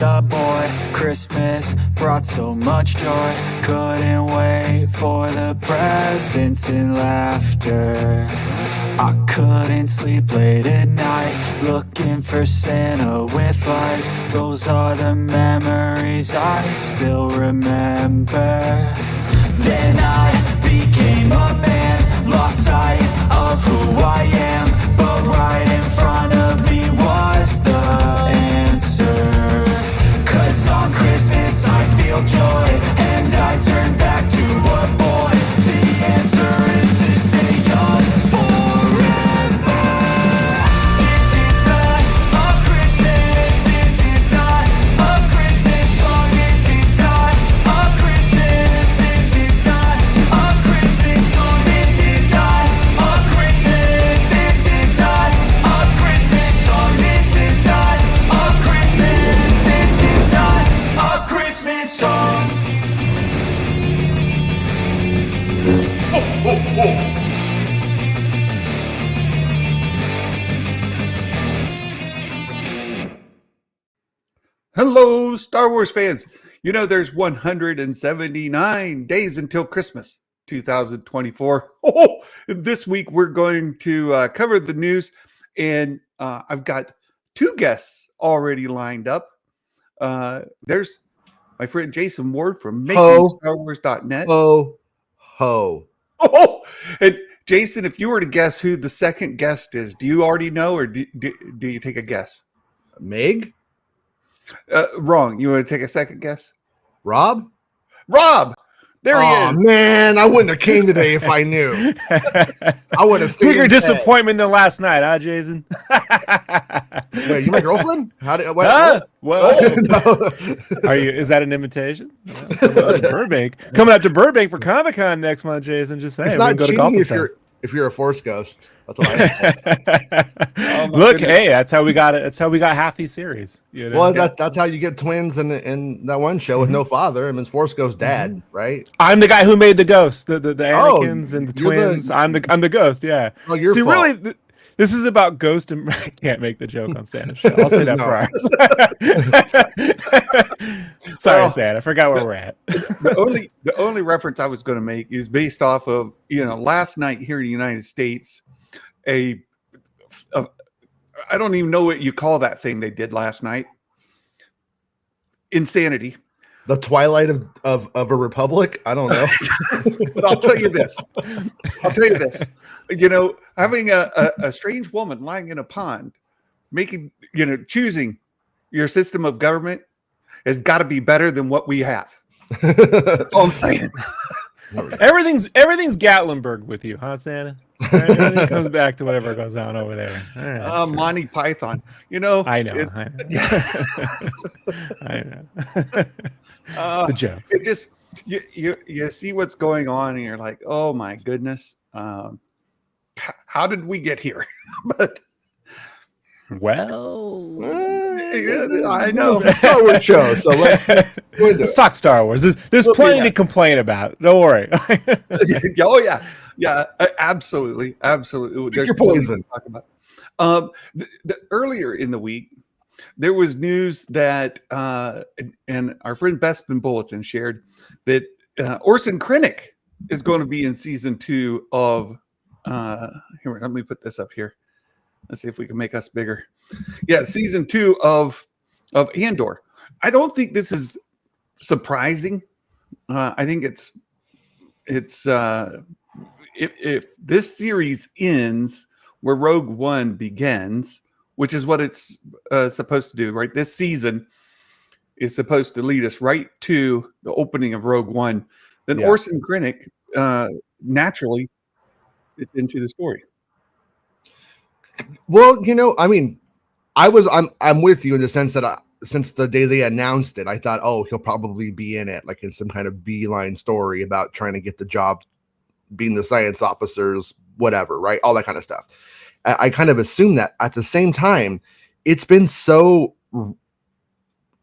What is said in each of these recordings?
The boy, Christmas brought so much joy. Couldn't wait for the presents and laughter. I couldn't sleep late at night, looking for Santa with lights. Those are the memories I still remember. Then I became a man, lost sight of who I am. But right in front of me was the answer. On Christmas I feel joy, and I turn back to a boy. The answer is to stay young forever. This is not a Christmas, this is not a Christmas song. This is not a Christmas, this is not a Christmas song. This is not a Christmas, this is not a Christmas song. This is not a Christmas, this is not a Christmas song. Ho, ho, ho. Hello, Star Wars fans. You know, there's 179 days until Christmas 2024. Oh, this week we're going to cover the news, and I've got two guests already lined up. There's my friend Jason Ward from MakingStarWars.net. Ho, ho. Oh, and Jason, if you were to guess who the second guest is, do you already know, or do you take a guess? Meg? Wrong. You want to take a second guess? Rob? Rob! There he is. Man, I wouldn't have came today if I knew. I would have stayed. Bigger disappointment than last night, huh, Jason? Wait, you my girlfriend? How did? Well, No. are you? Is that an invitation? Coming out to Burbank for Comic-Con next month, Jason. Just saying, It's we not can go to cheating golf if you're a Force ghost. That's what I. Look, goodness. Hey, that's how we got it. That's how we got half these series. You know? Well, that's how you get twins in that one show with no father. I mean, Force Ghost dad, right? I'm the guy who made the ghost, the Anakins and the twins. I'm the ghost. Yeah. Oh, your See, fault. really. This is about Ghost and I can't make the joke on Santa's show. I'll say that for ours. Sorry, Santa. I forgot where we're at. The only reference I was going to make is based off of, last night here in the United States, I don't even know what you call that thing they did last night. Insanity. The twilight of a republic. I don't know. But I'll tell you this. Having a strange woman lying in a pond, choosing your system of government has got to be better than what we have. That's all I'm saying. Everything's Gatlinburg with you, huh, Santa? Everything comes back to whatever goes on over there. Right, Monty Python. I know. I know. The jokes. It just you see what's going on, and you're like, oh my goodness. How did we get here? But I know it's a Star Wars show, so let's talk Star Wars. There's plenty to complain about. Don't worry. Oh yeah, absolutely. There's your poison. Talk about. Earlier in the week, there was news that, and our friend Bespin Bulletin shared that Orson Krennec is going to be in season 2 of. Here, let me put this up here. Let's see if we can make us bigger. Yeah, season 2 of Andor. I don't think this is surprising. I think it's if this series ends where Rogue One begins, which is what it's supposed to do, right? This season is supposed to lead us right to the opening of Rogue One. Then Orson Krennic naturally it's into the story. Well, I mean, I'm with you in the sense that since the day they announced it, I thought, oh, he'll probably be in it, like in some kind of beeline story about trying to get the job, being the science officers, whatever, right? All that kind of stuff. I kind of assumed that. At the same time, it's been so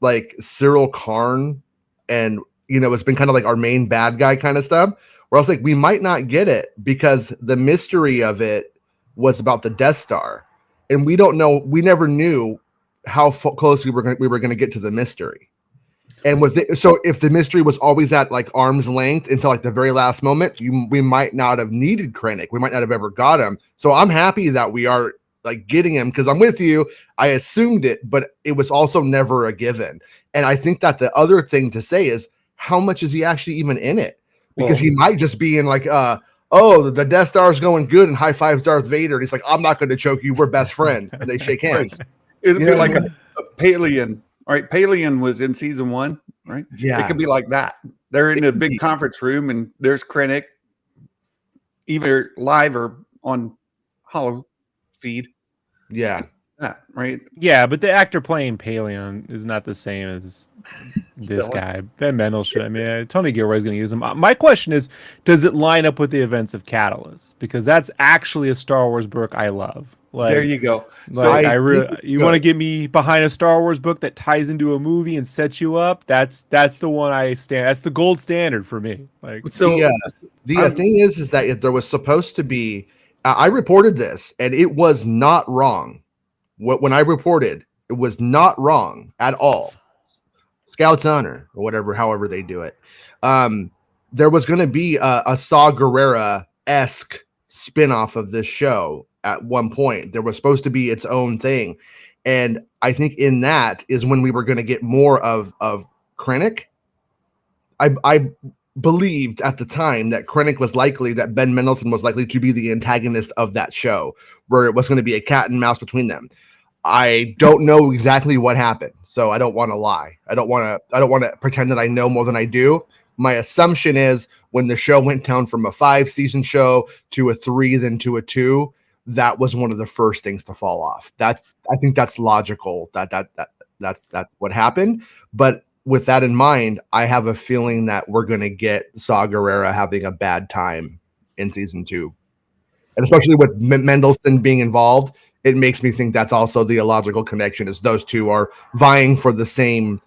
like Cyril Karn, and it's been kind of like our main bad guy kind of stuff. Where I was like, we might not get it because the mystery of it was about the Death Star, and we don't know. We never knew how close we were going to get to the mystery. And with it, so if the mystery was always at like arm's length until like the very last moment, we might not have needed Krennic. We might not have ever got him. So I'm happy that we are like getting him, because I'm with you. I assumed it, but it was also never a given. And I think that the other thing to say is, how much is he actually even in it? Because he might just be in like, oh, the Death Star is going good, and high fives Darth Vader. And he's like, I'm not going to choke you. We're best friends. And they shake hands. It'd be like a Palian. All right, Palian was in season 1, right? Yeah. It could be like that. They're in a big conference room, and there's Krennic, either live or on holo feed. Yeah. Right. Yeah, but the actor playing Paleon is not the same as this guy. Ben Mendelsohn. I mean, Tony Gilroy's going to use him. My question is, does it line up with the events of Catalyst? Because that's actually a Star Wars book I love. Like, there you go. Like, so you want to get me behind a Star Wars book that ties into a movie and sets you up? That's the one I stand. That's the gold standard for me. Like, so the thing is that there was supposed to be. I reported this, and it was not wrong. When I reported, it was not wrong at all. Scout's honor or whatever, however they do it. There was going to be a Saw Gerrera-esque spinoff of this show at one point. There was supposed to be its own thing. And I think in that is when we were going to get more of Krennic. I believed at the time that Krennic was likely, that Ben Mendelsohn was likely to be the antagonist of that show, where it was going to be a cat and mouse between them. I don't know exactly what happened, so I don't want to lie. I don't want to pretend that I know more than I do. My assumption is when the show went down from a 5-season show to a 3, then to a 2, that was one of the first things to fall off. I think that's logical. That's what happened. But with that in mind, I have a feeling that we're going to get Saw Gerrera having a bad time in season 2, and especially with Mendelsohn being involved. It makes me think that's also the illogical connection, is those two are vying for the same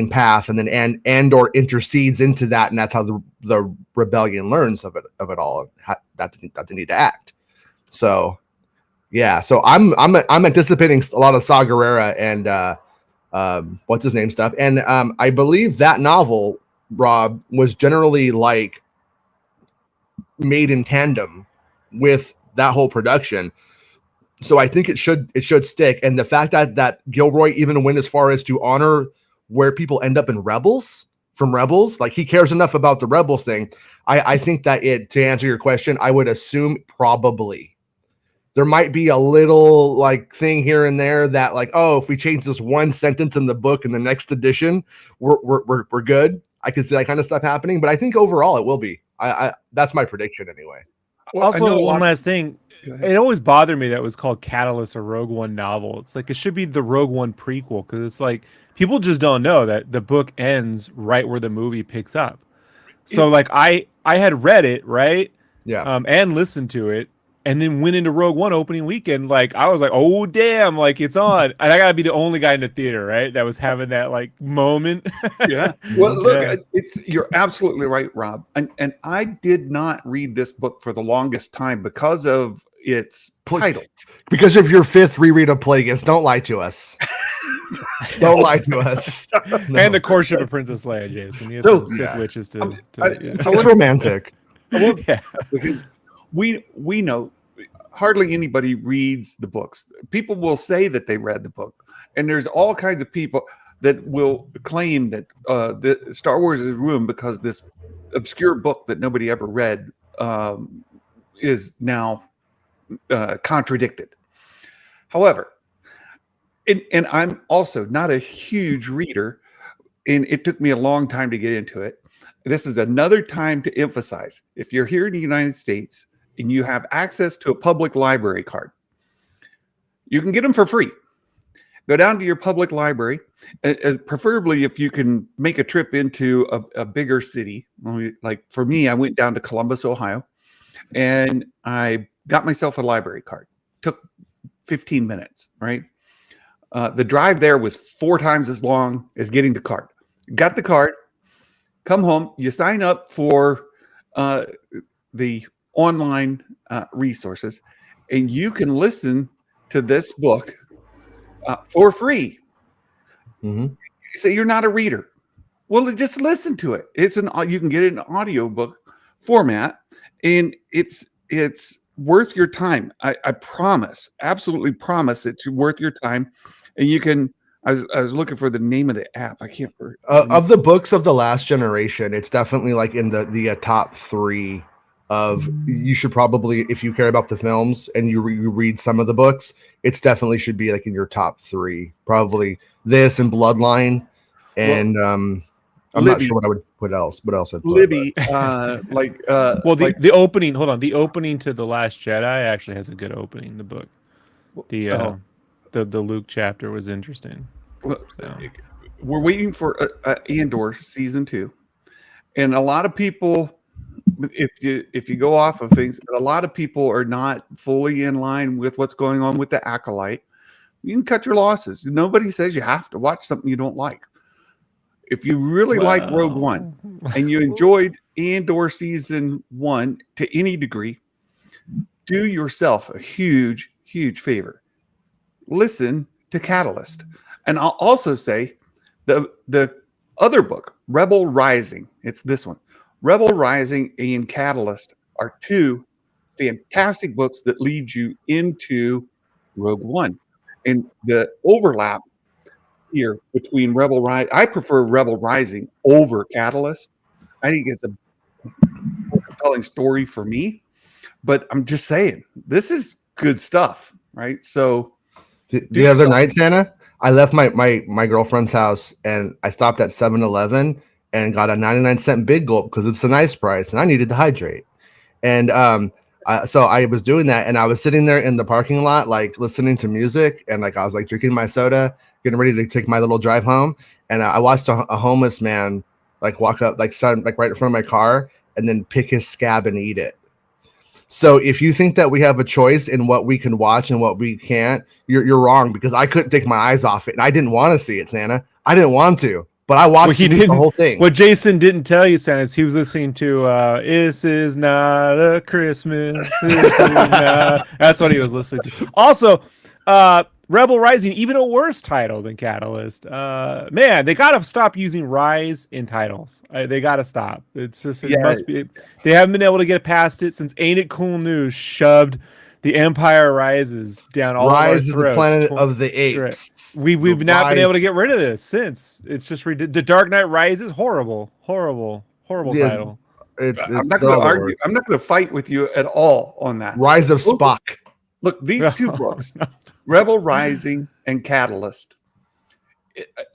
path, and then Andor intercedes into that, and that's how the rebellion learns of it all, that they need to act. So yeah, so I'm anticipating a lot of Saw Gerrera and what's his name stuff, and I believe that novel, Rob, was generally like made in tandem with that whole production. So I think it should stick. And the fact that Gilroy even went as far as to honor where people end up in Rebels, like he cares enough about the Rebels thing. I think that to answer your question, I would assume probably there might be a little like thing here and there that like, oh, if we change this one sentence in the book in the next edition, we're good. I could see that kind of stuff happening, but I think overall it will be. I that's my prediction anyway. Well, also, one last thing. It always bothered me that it was called Catalyst, a Rogue One novel. It's like it should be the Rogue One prequel, because it's like people just don't know that the book ends right where the movie picks up. So like I had read it, right? Yeah. And listened to it, and then went into Rogue One opening weekend. Like I was like, oh damn, like it's on. And I gotta be the only guy in the theater, right? That was having that like moment. Yeah. Well, look, you're absolutely right, Rob. And I did not read this book for the longest time because of its title. Because of your 5th reread of Plagueis. Don't lie to us. Don't lie to us. No. And the courtship of Princess Leia, Jason. He has some Sith witches to it's romantic. Yeah. Because we know hardly anybody reads the books. People will say that they read the book, and there's all kinds of people that will claim that the Star Wars is ruined because this obscure book that nobody ever read is now contradicted. However, and I'm also not a huge reader, and it took me a long time to get into it. This is another time to emphasize, if you're here in the United States and you have access to a public library card, you can get them for free. Go down to your public library, preferably if you can make a trip into a bigger city. Like for me, I went down to Columbus, Ohio, and I got myself a library card. Took 15 minutes, right? The drive there was 4 times as long as getting the card. Got the card, come home, you sign up for the online resources, and you can listen to this book for free. Mhm. You say you're not a reader. Well, just listen to it. You can get it in audiobook format, and it's worth your time. I promise, absolutely promise it's worth your time. And you can. I was looking for the name of the app. I can't. Of the books of the last generation, it's definitely like in the top 3 of. You should probably, if you care about the films and you read some of the books, it's definitely should be like in your top 3. Probably this and Bloodline, and I'm not sure what I would put else. What else I'd put? Libby, well, like the opening. Hold on, the opening to The Last Jedi actually has a good opening. The book, the Luke chapter was interesting. So. We're waiting for Andor season 2, and a lot of people, if you go off of things, a lot of people are not fully in line with what's going on with the Acolyte. You can cut your losses. Nobody says you have to watch something you don't like. If you really like Rogue One and you enjoyed Andor season 1 to any degree, do yourself a huge favor. Listen to Catalyst. And I'll also say the other book, Rebel Rising, it's this one. Rebel Rising and Catalyst are 2 fantastic books that lead you into Rogue One. And the overlap here between Rebel Rising, I prefer Rebel Rising over Catalyst. I think it's a more compelling story for me. But I'm just saying, this is good stuff, right? So the other night, Santa, I left my girlfriend's house and I stopped at 7-Eleven and got a 99-cent Big Gulp because it's a nice price and I needed to hydrate. And so I was doing that and I was sitting there in the parking lot, like listening to music, and like I was like drinking my soda, getting ready to take my little drive home. And I watched a homeless man like walk up, like right in front of my car, and then pick his scab and eat it. So if you think that we have a choice in what we can watch and what we can't, you're wrong, because I couldn't take my eyes off it. And I didn't want to see it, Santa. I didn't want to, but I watched the whole thing. What Jason didn't tell you, Santa, is he was listening to This Is Not a Christmas. This is not. That's what he was listening to. Also, Rebel Rising, even a worse title than Catalyst. Man, they gotta stop using Rise in titles. They gotta stop. It's just must be. They haven't been able to get past it since Ain't It Cool News shoved The Empire Rises down all Rise of of our the throats. Planet of the Apes. We've not been able to get rid of this since. It's just The Dark Knight Rises, horrible title. I'm not going to argue. I'm not going to fight with you at all on that. Rise of Spock. Look, these 2 books, Rebel Rising and Catalyst.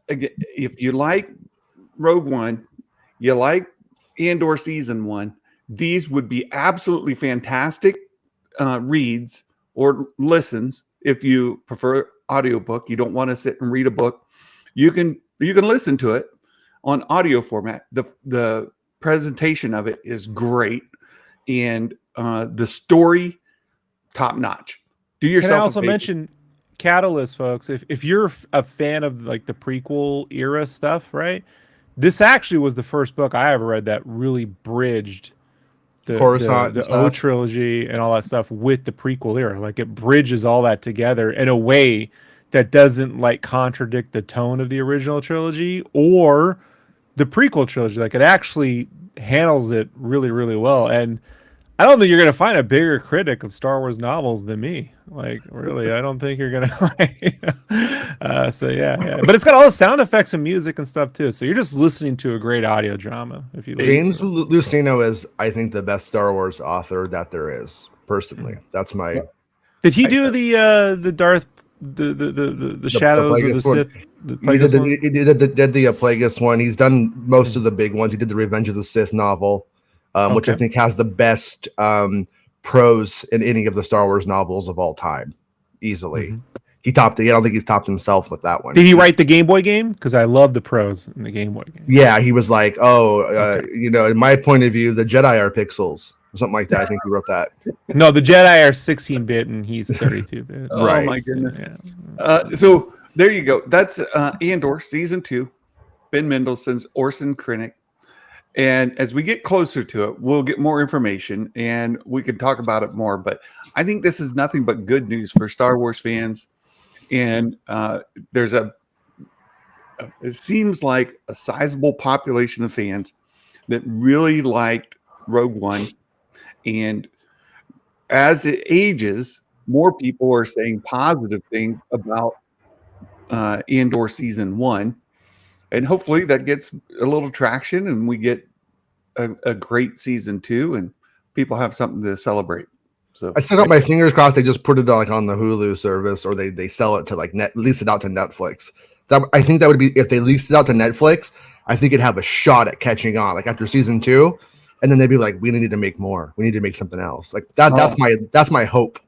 If you like Rogue One, you like Andor season 1, these would be absolutely fantastic reads or listens. If you prefer audiobook, you don't want to sit and read a book, you can listen to it on audio format. The presentation of it is great, and the story top notch. Do yourself. Can I also mention Catalyst, folks? If you're a fan of like the prequel era stuff, right? This actually was the first book I ever read that really bridged the O trilogy and all that stuff with the prequel era. Like it bridges all that together in a way that doesn't like contradict the tone of the original trilogy or the prequel trilogy. Like it actually handles it really, really well. And I don't think you're going to find a bigger critic of Star Wars novels than me. Like, really, I don't think you're going to. So, yeah. But it's got all the sound effects and music and stuff, too. So you're just listening to a great audio drama. If you James Luceno is, I think, the best Star Wars author that there is, personally. That's my... Did he do the Darth... The Shadows of the Sith? He did the Plagueis one. He's done most of the big ones. He did the Revenge of the Sith novel. Which I think has the best prose in any of the Star Wars novels of all time, easily. Mm-hmm. He topped it. I don't think he's topped himself with that one. Did he write the Game Boy game? Because I love the prose in the Game Boy game. Yeah, he was like, in my point of view, the Jedi are pixels. Or something like that. I think he wrote that. No, the Jedi are 16-bit and he's 32-bit. Right. Oh, my goodness. Yeah. So there you go. That's Andor Season 2. Ben Mendelsohn's Orson Krennic. And as we get closer to it, we'll get more information and we can talk about it more. But I think this is nothing but good news for Star Wars fans. and there's it seems like a sizable population of fans that really liked Rogue One, and as it ages, more people are saying positive things about Andor season 1, and hopefully that gets a little traction, and we get a great season 2, and people have something to celebrate. So I still got my fingers crossed. They just put it on, like, on the Hulu service, or they sell it to like lease it out to Netflix. That, I think that would be, if they leased it out to Netflix, I think it'd have a shot at catching on, like after season 2, and then they'd be like, we need to make more. We need to make something else. Like that. That's my hope.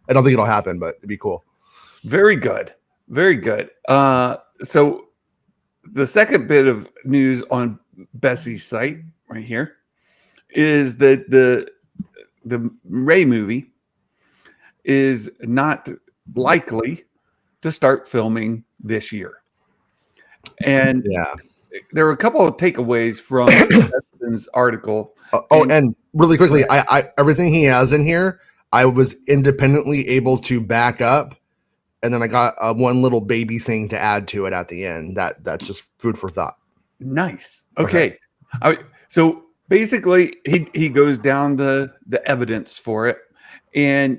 I don't think it'll happen, but it'd be cool. Very good. Very good. So the second bit of news on Bessie's site right here is that the Rey movie is not likely to start filming this year. And Yeah. there were a couple of takeaways from Justin's article. And really quickly, I everything he has in here, I was independently able to back up, and then I got one little baby thing to add to it at the end. That's just food for thought. Nice. Okay. So basically, he goes down the evidence for it, and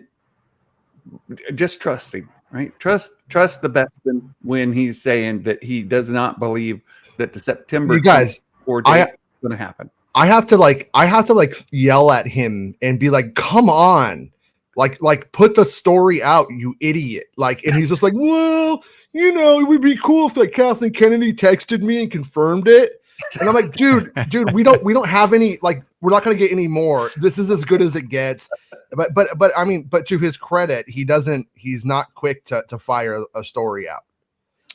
just trusting, right? Trust the Bespin when he's saying that he does not believe that the September You guys, 24 date is going to happen. I have to yell at him and be like, "Come on, like put the story out, you idiot!" Like, and he's just like, "Well, it would be cool if like Kathleen Kennedy texted me and confirmed it." And I'm like, dude, we don't have any, like, we're not going to get any more. This is as good as it gets. But I mean, but to his credit, he's not quick to fire a story out.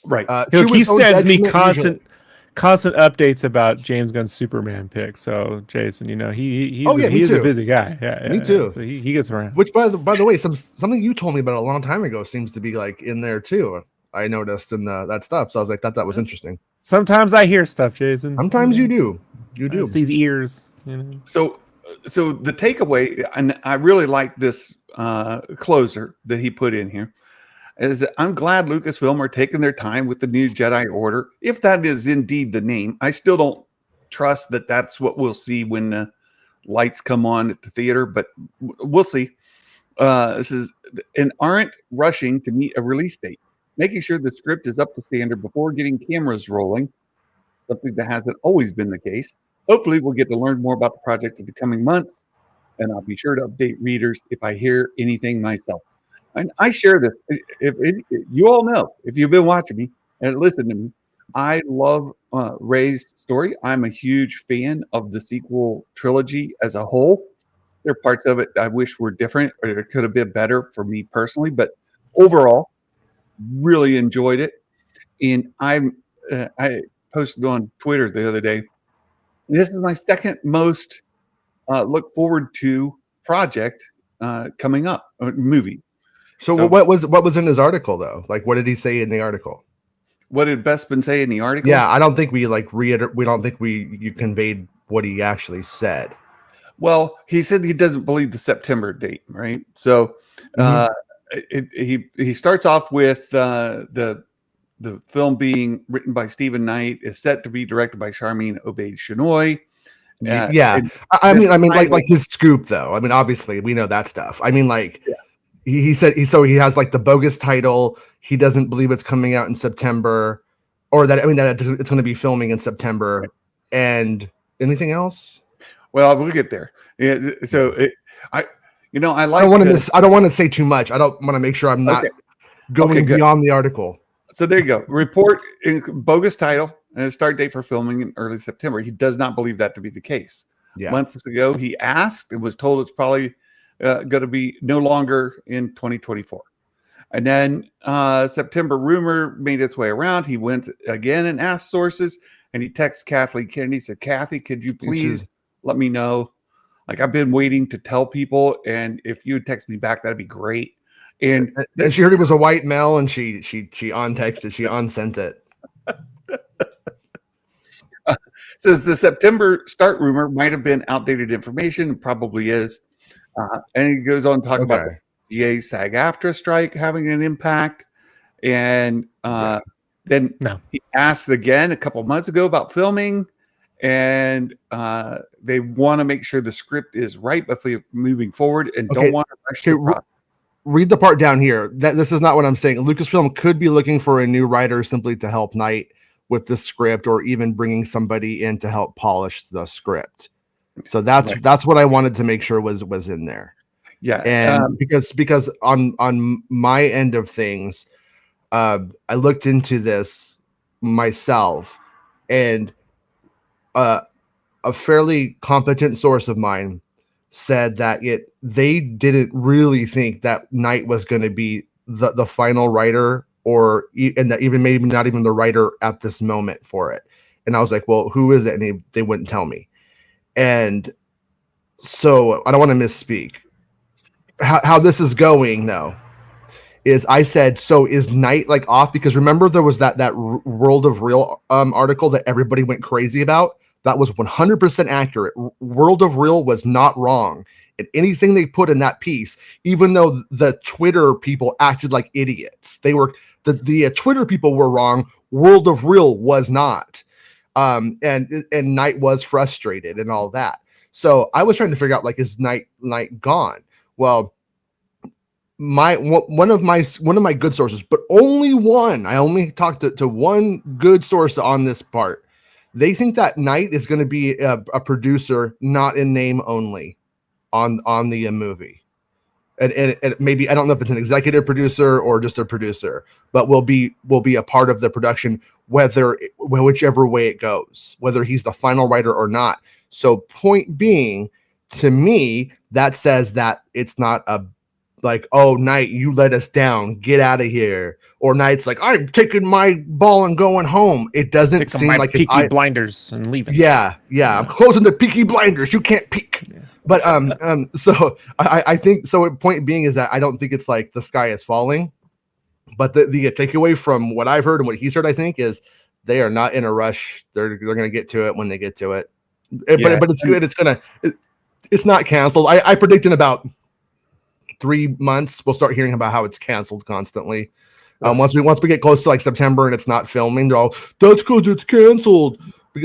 Right. He sends me constant updates about James Gunn's Superman pick. So Jason, he's a busy guy. Yeah, me too. So he gets around. Which by the way, something you told me about a long time ago seems to be like in there too. I noticed in that stuff. So I was like, that was interesting. Sometimes I hear stuff, Jason. Sometimes you do. You do. It's these ears. So the takeaway, and I really like this closer that he put in here, is that I'm glad Lucasfilm are taking their time with the new Jedi Order. If that is indeed the name, I still don't trust that that's what we'll see when the lights come on at the theater, but we'll see. And aren't rushing to meet a release date, making sure the script is up to standard before getting cameras rolling, something that hasn't always been the case. Hopefully, we'll get to learn more about the project in the coming months, and I'll be sure to update readers if I hear anything myself. And I share this. You all know, if you've been watching me and listening to me, I love Rey's story. I'm a huge fan of the sequel trilogy as a whole. There are parts of it I wish were different, or it could have been better for me personally, but overall, really enjoyed it. And I posted on Twitter the other day, this is my second most look forward to project coming up, movie. So what was in his article though? Like, what did he say in the article? What did Bespin say in the article? Yeah, I don't think we you conveyed what he actually said. Well, he said he doesn't believe the September date, right? So he starts off with the film being written by Stephen Knight, is set to be directed by Charmin Obaid-Chinoy. I mean, like his scoop though. I mean, obviously we know that stuff. I mean, like he said, he has like the bogus title. He doesn't believe it's coming out in September, or that it's going to be filming in September. And anything else? Well, we'll get there. Yeah, so I like. I don't want to say too much. I don't want to make sure I'm not going beyond the article. So there you go. Report in bogus title and a start date for filming in early September. He does not believe that to be the case. Yeah. Months ago, he asked and was told it's probably going to be no longer in 2024. And then September rumor made its way around. He went again and asked sources, and he texted Kathleen Kennedy, said, "Kathy, could you please let me know? Like, I've been waiting to tell people, and if you would text me back, that'd be great." And she heard it was a white male, and she untexted, she unsent it. Says the September start rumor might have been outdated information, probably is. And he goes on to talk about the GA SAG-AFTRA strike having an impact. And then No. he asked again a couple months ago about filming, and they want to make sure the script is right before moving forward and Okay. don't want to rush the process. Read the part down here. That this is not what I'm saying. Lucasfilm could be looking for a new writer simply to help Knight with the script, or even bringing somebody in to help polish the script. So that's what I wanted to make sure was in there. Yeah, and because on my end of things, I looked into this myself, and a fairly competent source of mine said that they didn't really think that Knight was going to be the final writer, and that even maybe not even the writer at this moment for it. And I was like, well, who is it? And they wouldn't tell me. And so I don't want to misspeak. How this is going though is I said, so is Knight like off? Because remember there was that World of Real article that everybody went crazy about. That was 100% accurate. World of Real was not wrong in anything they put in that piece, even though the Twitter people acted like idiots. They were the Twitter people were wrong. World of Real was not. And Knight was frustrated and all that. So I was trying to figure out, like, is Knight gone? Well, one of my good sources, but only one. I only talked to one good source on this part. They think that Knight is going to be a producer, not in name only, on the movie, and maybe, I don't know if it's an executive producer or just a producer, but will be a part of the production, whichever way it goes, whether he's the final writer or not. So point being, to me, that says that it's not a like, oh, Knight, you let us down, get out of here. Or Knight's like, I'm taking my ball and going home. It doesn't seem like it's Peaky Blinders and leaving. Yeah, I'm closing the Peaky Blinders. You can't peek. Yeah. But so I think so. Point being is that I don't think it's like the sky is falling. But the takeaway from what I've heard and what he's heard, I think, is they are not in a rush. They're going to get to it when they get to it. But it's good. It's not canceled. I predict in about 3 months we'll start hearing about how it's canceled constantly. Once we get close to like September and it's not filming, they're all, that's because it's canceled.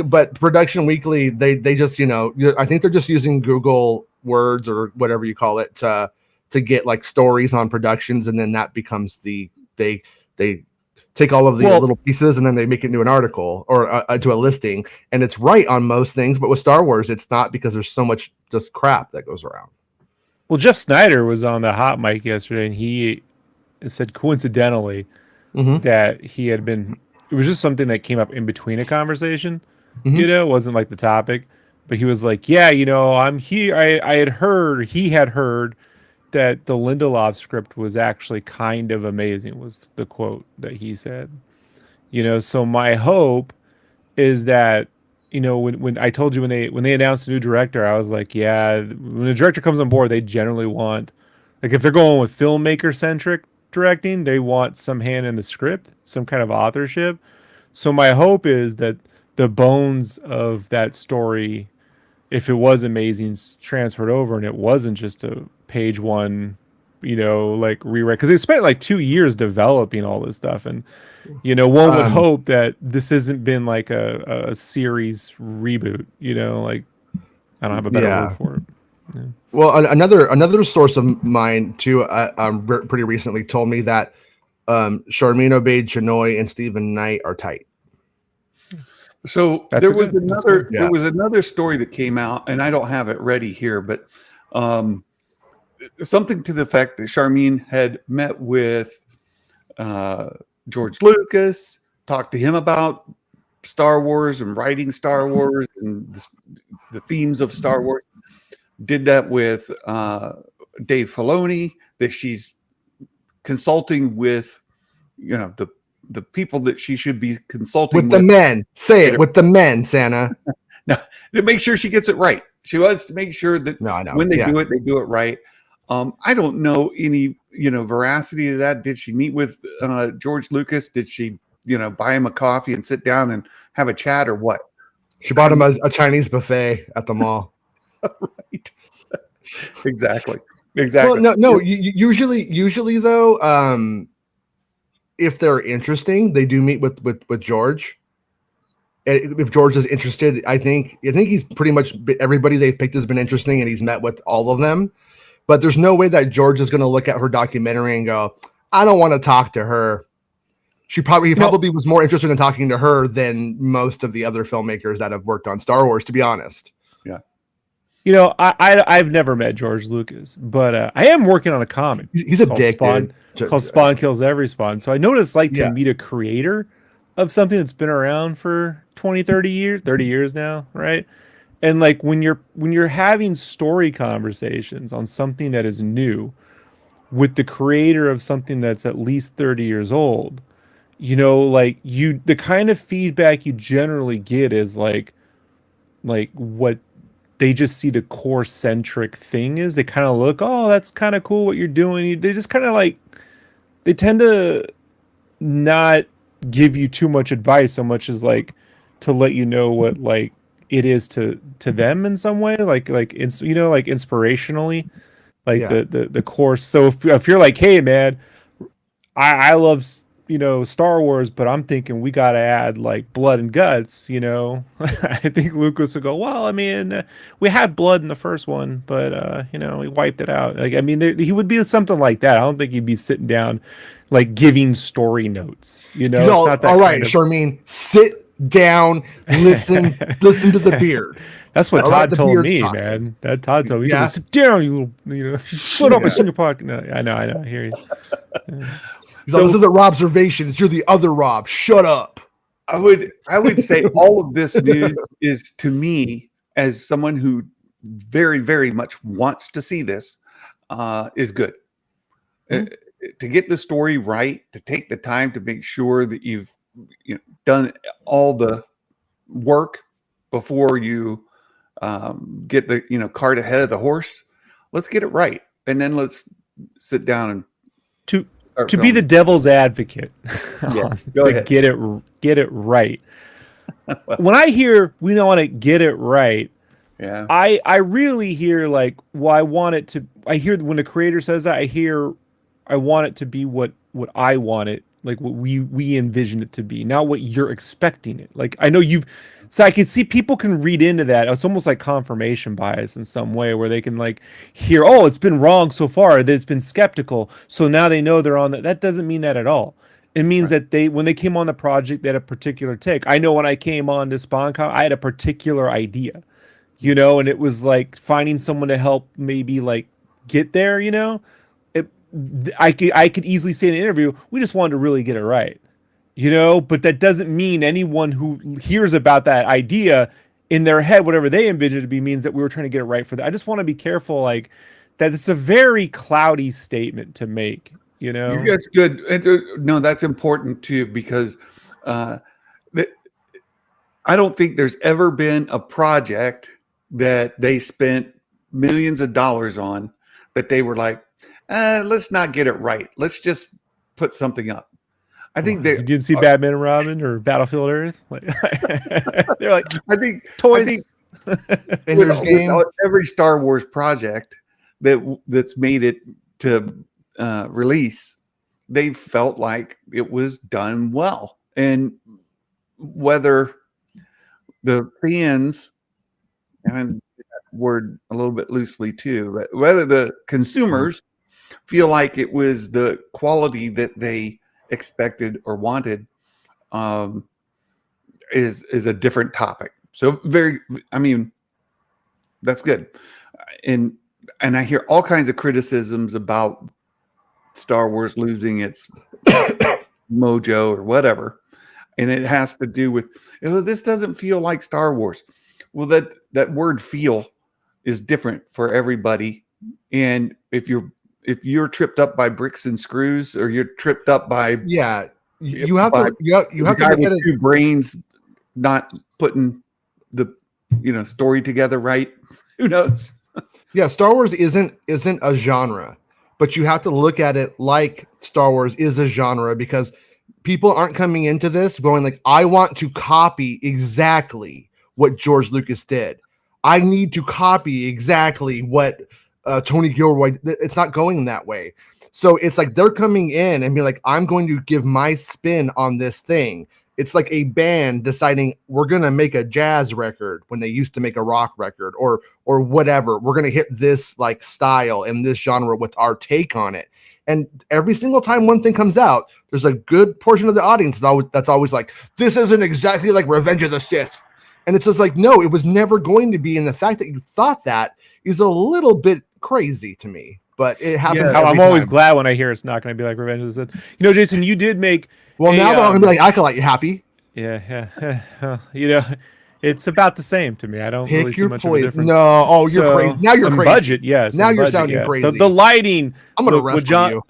But Production Weekly, they just, I think they're just using Google Words or whatever you call it to get like stories on productions, and then that becomes they take all of the little pieces and then they make it into an article or to a listing, and it's right on most things. But with Star Wars, it's not, because there's so much just crap that goes around. Well, Jeff Snyder was on the hot mic yesterday, and he said coincidentally that he had been. It was just something that came up in between a conversation. It wasn't like the topic, but he was like, "Yeah, I'm here. I had heard he had heard that the Lindelof script was actually kind of amazing." Was the quote that he said. So my hope is that. When I told you when they announced a new director, I was like, yeah, when a director comes on board, they generally want, like, if they're going with filmmaker centric directing, they want some hand in the script, some kind of authorship. So my hope is that the bones of that story, if it was amazing, transferred over, and it wasn't just a page one, like rewrite, because they spent like 2 years developing all this stuff, and one would hope that this hasn't been like a series reboot. Like, I don't have a better word for it. Yeah. Well, another source of mine too, pretty recently told me that Charmin Obaid-Chinoy and Stephen Knight are tight. So there was another story that came out, and I don't have it ready here, but something to the effect that Charmin had met with George Lucas, talked to him about Star Wars and writing Star Wars and the themes of Star Wars. Did that with Dave Filoni, that she's consulting with, the people that she should be consulting with. The men. Say it, with the men, Santa. No, to make sure she gets it right. She wants to make sure that when they do it, they do it right. I don't know any, veracity of that. Did she meet with George Lucas? Did she, buy him a coffee and sit down and have a chat, or what? She bought him a Chinese buffet at the mall. Right. Exactly. Well, no. Usually though, if they're interesting, they do meet with George. And if George is interested, I think he's pretty much everybody they've picked has been interesting, and he's met with all of them. But there's no way that George is going to look at her documentary and go, "I don't want to talk to her." He probably was more interested in talking to her than most of the other filmmakers that have worked on Star Wars, to be honest. Yeah. I've never met George Lucas, but I am working on a comic. He's a dick, called Spawn Kills Every Spawn. So I know what it's like to Yeah. meet a creator of something that's been around for 20, 30 years now, right? And like when you're having story conversations on something that is new with the creator of something that's at least 30 years old, like the kind of feedback you generally get is like what they just see the core centric thing is. They kind of look, oh, that's kind of cool what you're doing. They just kind of like, they tend to not give you too much advice so much as like to let you know what like it is to them in some way, like inspirationally, like the course. So if you're like, hey man, I love Star Wars, but I'm thinking we got to add like blood and guts, I think Lucas would go, well, I mean, we had blood in the first one, but we wiped it out. Like, I mean, he would be something like that. I don't think he'd be sitting down like giving story notes, He's all right, Charmaine, sit down, listen to the beard. That's what Todd told me, man. That Todd told me, sit down, you little, shut up, I sing your pocket. No, I know, I hear you. Yeah. So this isn't Rob's observations. You're the other Rob. Shut up. I would say all of this news is, to me, as someone who very, very much wants to see this, is good. To get the story right, to take the time to make sure that you've done all the work before you get the cart ahead of the horse. Let's get it right, and then let's sit down and to be the devil's advocate. Yeah, go ahead. Get it right. When I hear we don't want to get it right, yeah, I really hear like, well, I want it to. I hear when the creator says that, I want it to be what I want it, like what we envision it to be, not what you're expecting it. Like I know so I can see people can read into that. It's almost like confirmation bias in some way, where they can like hear, oh, it's been wrong so far, that it's been skeptical, so now they know they're on that. That doesn't mean that at all. It means that when they came on the project, they had a particular take. I know when I came on to SpawnCon, I had a particular idea, and it was like finding someone to help maybe like get there, I could easily say in an interview, we just wanted to really get it right. But that doesn't mean anyone who hears about that idea in their head, whatever they envision it to be, means that we were trying to get it right for that. I just want to be careful, like that. It's a very cloudy statement to make, That's good. No, that's important too, because I don't think there's ever been a project that they spent millions of dollars on that they were like, let's not get it right. Let's just put something up. I think you didn't see Batman and Robin or Battlefield Earth. Like, they're like, I think toys. With every Star Wars project that's made it to release, they felt like it was done well, and whether the fans, and that word a little bit loosely too, but whether the consumers feel like it was the quality that they expected or wanted, is a different topic. So that's good. And I hear all kinds of criticisms about Star Wars losing its mojo or whatever. And it has to do with, this doesn't feel like Star Wars. Well, that word feel is different for everybody. And if you're tripped up by bricks and screws, or you're tripped up by you have to look at it. Two brains not putting the story together right. Who knows? Yeah, Star Wars isn't a genre, but you have to look at it like Star Wars is a genre, because people aren't coming into this going like, I want to copy exactly what George Lucas did. I need to copy exactly what Tony Gilroy. It's not going that way. So it's like they're coming in and being like, I'm going to give my spin on this thing. It's like a band deciding we're going to make a jazz record when they used to make a rock record or whatever. We're going to hit this like style and this genre with our take on it. And every single time one thing comes out, there's a good portion of the audience that's always like, this isn't exactly like Revenge of the Sith. And it's just like, no, it was never going to be. And the fact that you thought that is a little bit crazy to me. But it happens. I'm always glad when I hear it's not going to be like Revenge of the Sith. You know, Jason, you did make. Well, now they're all going to be like Acolyte. You happy? Yeah. You know, it's about the same to me. I don't really see much of a difference. No, you're crazy. Now you're crazy. Budget, yes. Now you're sounding crazy. The lighting. I'm going to arrest you.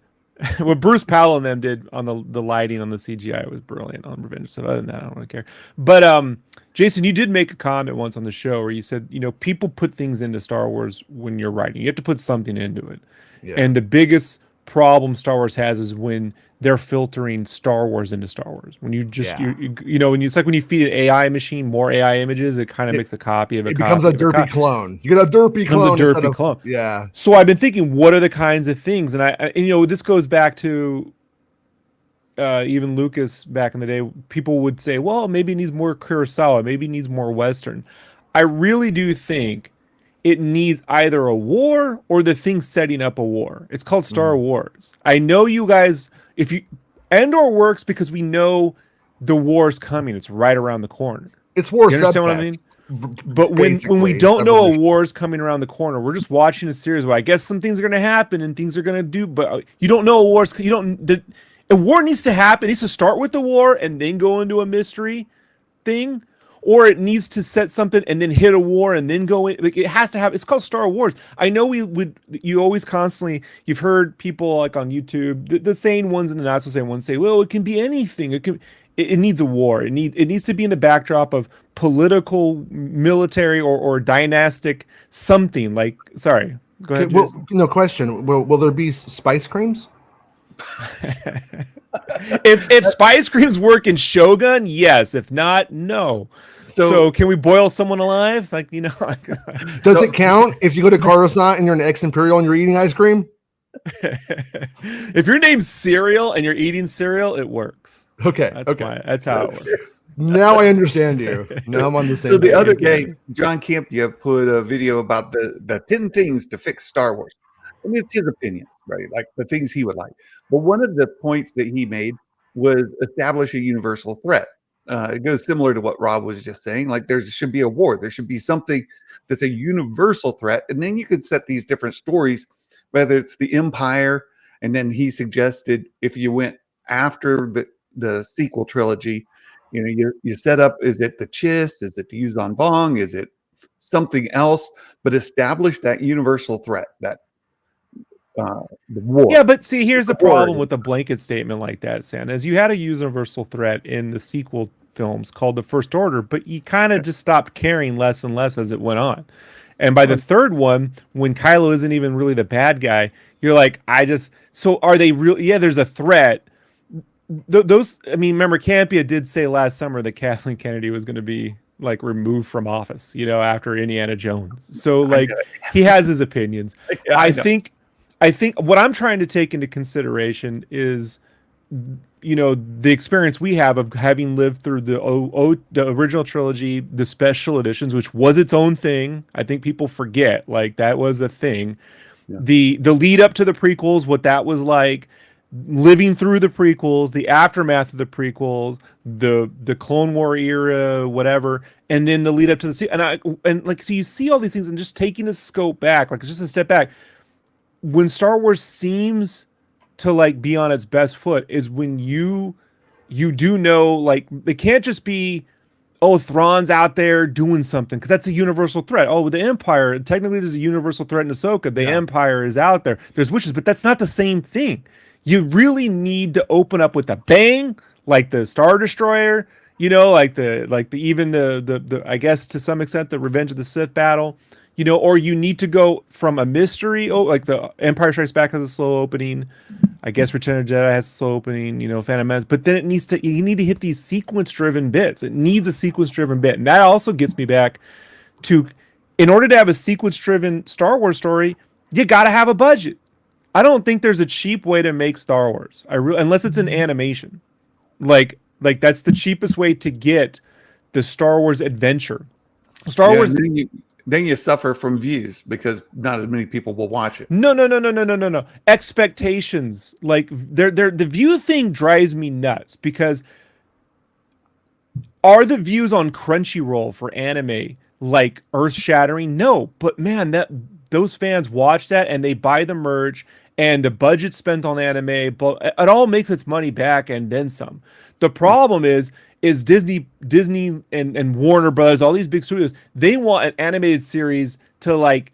What Bruce Powell and them did on the lighting on the CGI was brilliant on Revenge. So other than that, I don't really care. But Jason, you did make a comment once on the show where you said, you know, people put things into Star Wars when you're writing. You have to put something into it. Yeah. And the biggest problem Star Wars has is when they're filtering Star Wars into Star Wars. When you just, you know, when it's like when you feed an AI machine more AI images, it kind of makes a copy of a copy. It becomes a derpy clone. You get a derpy clone. Becomes a derpy clone. Yeah. So I've been thinking, what are the kinds of things? And you know, this goes back to even Lucas back in the day. People would say, well, maybe it needs more Kurosawa. Maybe it needs more Western. I really do think it needs either a war or the thing setting up a war. It's called Star Wars. I know you guys, Andor works because we know the war's coming. It's right around the corner. It's war. You understand what I mean? But when we don't know a war's coming around the corner, we're just watching a series where I guess some things are going to happen and things are going to do, but you don't know a war's, a war needs to happen. It needs to start with the war and then go into a mystery thing. Or it needs to set something and then hit a war and then go in. Like it has to have. It's called Star Wars. I know you always constantly. You've heard people like on YouTube, the sane ones and the not so sane ones say, "Well, it can be anything. It needs a war. It needs to be in the backdrop of political, military, or dynastic something." Like, sorry, go ahead. Well, no question. Will there be spice creams? if spice creams work in Shogun, yes. If not, no. So can we boil someone alive? Like, you know, does it count if you go to Coruscant and you're an ex-Imperial and you're eating ice cream? If your name's Cereal and you're eating cereal, it works. Okay. That's how it works. Now I understand you. Now I'm on the same. So the other day, John Campia put a video about the 10 things to fix Star Wars. I mean, it's his opinions, right? Like the things he would like. But one of the points that he made was establish a universal threat. It goes similar to what Rob was just saying. Like there should be a war. There should be something that's a universal threat. And then you can set these different stories, whether it's the Empire. And then he suggested if you went after the sequel trilogy, you know, you set up, is it the Chiss? Is it the Yuzan Vong? Is it something else? But establish that universal threat, that the war. Yeah, but see, here's the problem with a blanket statement like that, Sam, is you had a universal threat in the sequel films called the First Order, but you kind of just stopped caring less and less as it went on. And by the third one, when Kylo isn't even really the bad guy, you're like, so are they really? Yeah, there's a threat. Those, I mean, remember Campia did say last summer that Kathleen Kennedy was going to be like removed from office, you know, after Indiana Jones. So like he has his opinions. Yeah, I think what I'm trying to take into consideration is, you know, the experience we have of having lived through the original trilogy, the special editions, which was its own thing. I think people forget, like that was a thing. Yeah. The lead up to the prequels, what that was like, living through the prequels, the aftermath of the prequels, the Clone War era, whatever, and then the lead up to the and like so you see all these things and just taking a scope back, like just a step back. When Star Wars seems to like be on its best foot is when you do know, like they can't just be, oh, Thrawn's out there doing something, because that's a universal threat. Oh, the Empire, technically there's a universal threat in Ahsoka. The Empire is out there. There's wishes, but that's not the same thing. You really need to open up with a bang, like the Star Destroyer, you know, like the I guess to some extent the Revenge of the Sith battle. You know, or you need to go from a mystery, like the Empire Strikes Back has a slow opening. I guess Return of the Jedi has a slow opening, you know, Phantom Menace. But then you need to hit these sequence-driven bits. It needs a sequence-driven bit. And that also gets me back to, in order to have a sequence-driven Star Wars story, you got to have a budget. I don't think there's a cheap way to make Star Wars. Unless it's an animation. Like that's the cheapest way to get the Star Wars adventure. Star Wars. Then you suffer from views because not as many people will watch it. No. Expectations. Like the view thing drives me nuts because are the views on Crunchyroll for anime like earth-shattering? No, but man, those fans watch that and they buy the merch and the budget spent on anime, but it all makes its money back and then some. The problem is Disney and Warner Bros., all these big studios, they want an animated series to like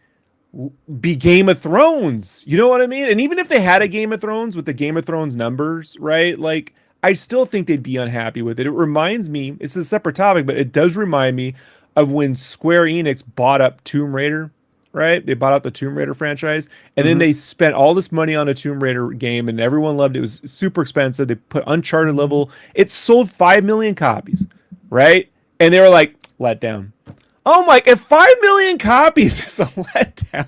be Game of Thrones. You know what I mean? And even if they had a Game of Thrones with the Game of Thrones numbers, right? Like I still think they'd be unhappy with it. It reminds me, it's a separate topic, but it does remind me of when Square Enix bought up Tomb Raider, right? They bought out the Tomb Raider franchise, and then they spent all this money on a Tomb Raider game, and everyone loved it. It was super expensive. They put Uncharted level. It sold 5 million copies, right? And they were like, let down. Oh my, if 5 million copies is a letdown,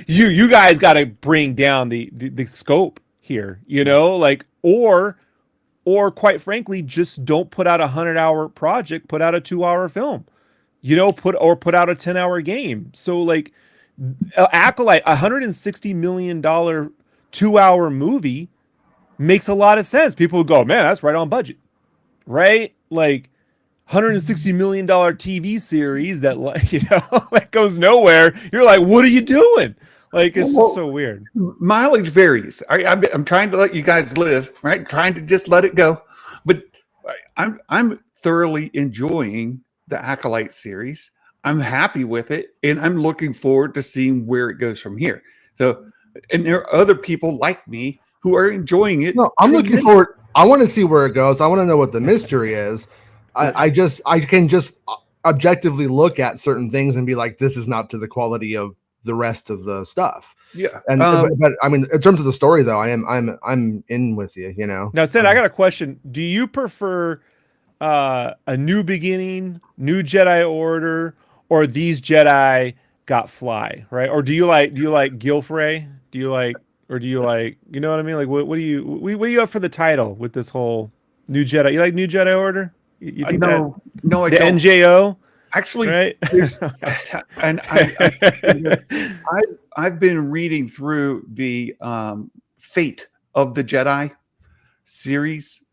you guys got to bring down the scope here, you know? Like, or quite frankly, just don't put out a 100-hour project, put out a 2-hour film, you know, put out a 10-hour game. So like, Acolyte, $160 million 2-hour movie makes a lot of sense. People would go, man, that's right on budget, right? Like $160 million TV series that, like, you know, that goes nowhere. You're like, what are you doing? Like, it's just so weird. Mileage varies. I'm trying to let you guys live, right? Trying to just let it go, but I'm thoroughly enjoying the Acolyte series. I'm happy with it, and I'm looking forward to seeing where it goes from here. So, and there are other people like me who are enjoying it. No, I'm looking forward. I want to see where it goes. I want to know what the mystery is. I can just objectively look at certain things and be like, this is not to the quality of the rest of the stuff. Yeah, and but I mean, in terms of the story, though, I'm in with you. You know. Now, Sid, I got a question. Do you prefer a New Beginning, New Jedi Order, or These Jedi Got Fly, right? Or do you like Gilfrey? Do you like, you know what I mean? Like, what do you have for the title with this whole New Jedi? You like New Jedi Order? You think no, I the don't. NJO? Actually, right? And I've been reading through the Fate of the Jedi series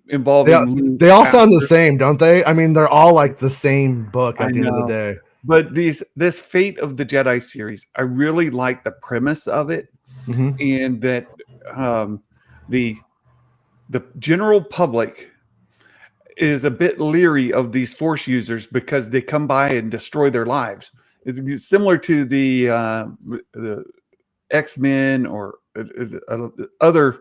involving. They all sound the same, don't they? I mean, they're all like the same book at the end of the day. But this Fate of the Jedi series, I really like the premise of it, and that the general public is a bit leery of these Force users because they come by and destroy their lives. It's similar to the X-Men or other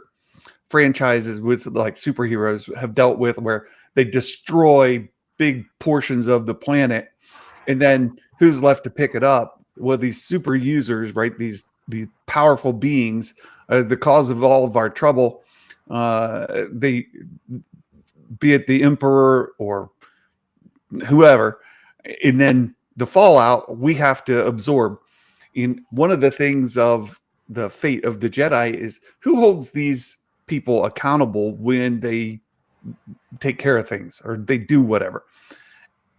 franchises with like superheroes have dealt with, where they destroy big portions of the planet, and then who's left to pick it up? Well, these super users, right? These powerful beings, the cause of all of our trouble. They, be it the Emperor or whoever, and then the fallout we have to absorb. In one of the things of the Fate of the Jedi is who holds these people accountable when they take care of things or they do whatever.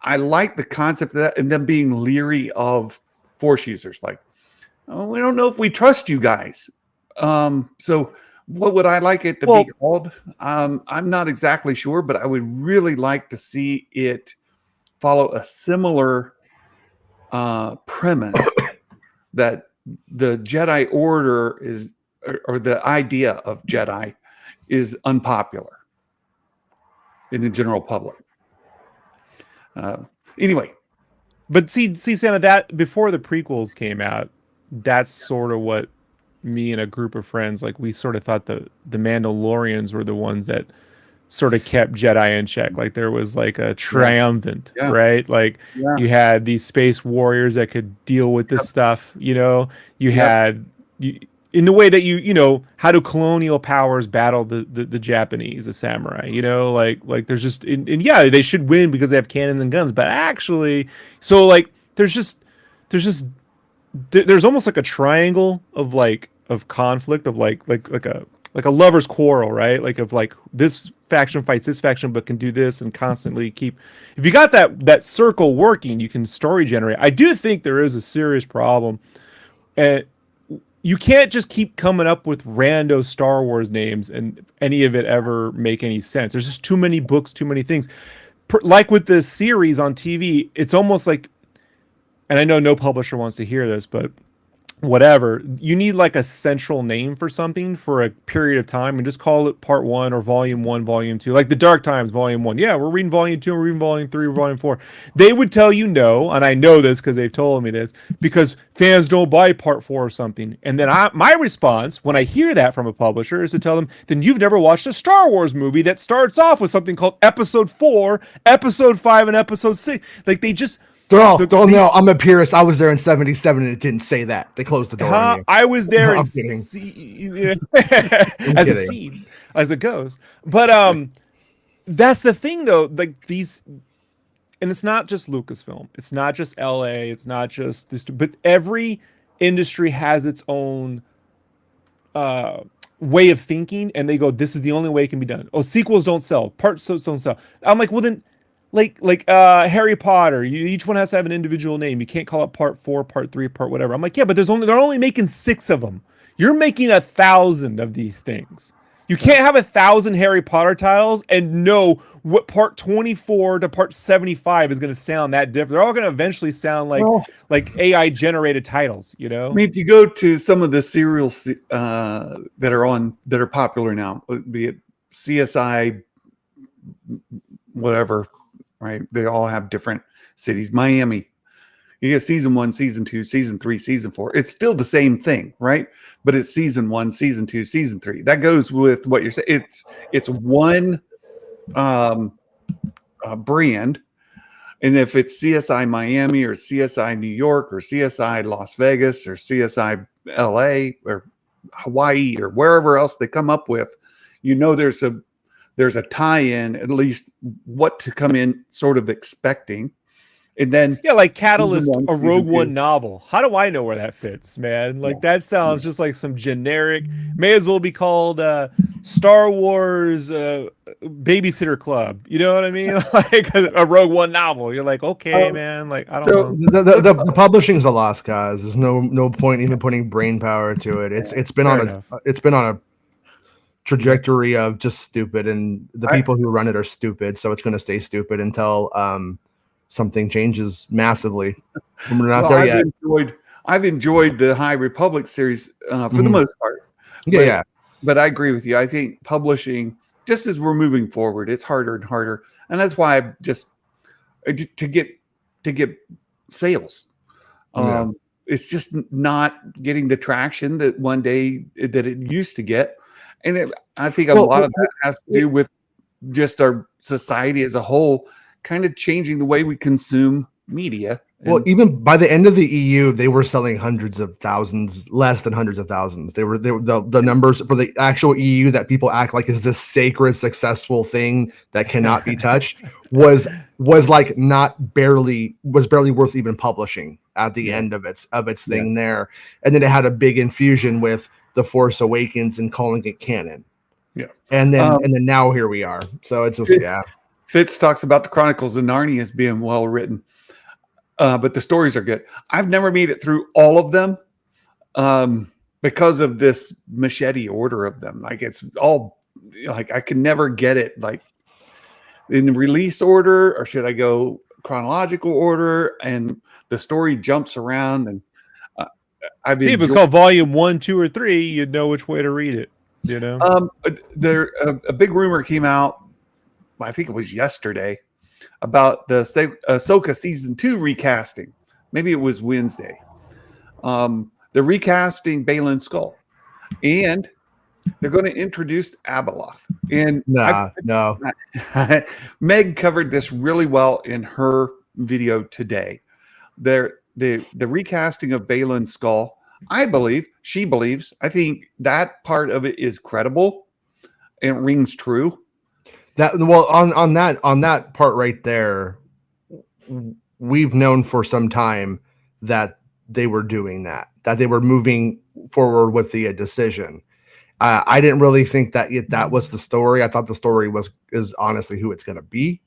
I like the concept of that, and them being leery of Force users, like, oh, we don't know if we trust you guys. So what would I like it to be called? I'm not exactly sure, but I would really like to see it follow a similar premise, that the Jedi Order is, or the idea of Jedi is unpopular in the general public. Anyway. But see, Santa, that before the prequels came out, that's sort of what me and a group of friends, like, we sort of thought the Mandalorians were the ones that sort of kept Jedi in check. Like, there was like a triumvirate, right? Like, you had these space warriors that could deal with this stuff, you know, you had in the way that you know, how do colonial powers battle the Japanese, the samurai, you know, like there's just, and they should win because they have cannons and guns, but actually, so like, there's almost like a triangle of like of conflict of like a lover's quarrel, right? Like of like this faction fights this faction but can do this and constantly keep. If you got that circle working, you can story generate. I do think there is a serious problem, and you can't just keep coming up with rando Star Wars names and any of it ever make any sense. There's just too many books, too many things. Like with the series on TV, it's almost like, and I know no publisher wants to hear this, but whatever, you need like a central name for something for a period of time and just call it part 1 or volume 1, volume 2, like the Dark Times volume 1. Yeah, we're reading volume 2, we're reading volume 3, or volume 4. They would tell you no, and I know this because they've told me this, because fans don't buy part 4 or something. And then my response when I hear that from a publisher is to tell them, then you've never watched a Star Wars movie that starts off with something called episode 4, episode 5, and episode 6. Like they just No, I'm a purist. I was there in 77 and it didn't say that. They closed the door on you. I was there I'm kidding. As a seed, as a ghost. But that's the thing though, like these, and it's not just Lucasfilm, it's not just LA, it's not just this, but every industry has its own way of thinking, and they go, this is the only way it can be done. Oh, sequels don't sell, parts don't sell. I'm like, well then, like Harry Potter, each one has to have an individual name. You can't call it part 4, part 3, part whatever. I'm like, yeah, but they're only making 6 of them. You're making 1,000 of these things. You can't have 1,000 Harry Potter titles and know what part 24 to part 75 is going to sound that different. They're all going to eventually sound like AI generated titles, you know? I mean, if you go to some of the serials that are popular now, be it CSI, whatever, right? They all have different cities. Miami, you get season 1, season 2, season 3, season 4. It's still the same thing, right? But it's season 1, season 2, season 3. That goes with what you're saying. It's one brand, and if it's CSI Miami or CSI New York or CSI Las Vegas or CSI LA or Hawaii or wherever else they come up with, there's a tie-in, at least what to come in sort of expecting. And then like Catalyst, a Rogue One novel. How do I know where that fits, man? Like that sounds just like some generic, may as well be called Star Wars Babysitter Club. You know what I mean? Like a Rogue One novel. You're like, okay, man. Like I don't know. The publishing's a lost cause. There's no point even putting brain power to it. It's been on a trajectory of just stupid, and the people who run it are stupid, so it's going to stay stupid until something changes massively. We're not there yet. I've enjoyed the High Republic series for the most part. But I agree with you. I think publishing, just as we're moving forward, it's harder and harder, and that's why I just to get sales. It's just not getting the traction that one day that it used to get. And I think a lot of that has to do with just our society as a whole kind of changing the way we consume media. Well, even by the end of the EU, they were selling hundreds of thousands, less than hundreds of thousands. They were the numbers for the actual EU that people act like is this sacred, successful thing that cannot be touched was like barely worth even publishing at the end of its thing there. And then it had a big infusion with The Force Awakens and calling it canon. Yeah. And then now here we are. So it's just Fitz talks about the Chronicles of Narnia as being well written. But the stories are good. I've never made it through all of them because of this machete order of them. Like it's all like I can never get it like in release order, or should I go chronological order? And the story jumps around. And see, if it's called volume 1, 2, or 3, you'd know which way to read it. You know, a big rumor came out. I think it was yesterday, about the Ahsoka season 2 recasting. Maybe it was Wednesday. They're recasting Baylan Skull, and they're going to introduce Abaloth. And no. Meg covered this really well in her video today. The recasting of Baylan Skull, I think that part of it is credible and rings true. On that part right there, we've known for some time that they were doing that they were moving forward with the decision. I didn't really think that that was the story. I thought the story is honestly who it's going to be,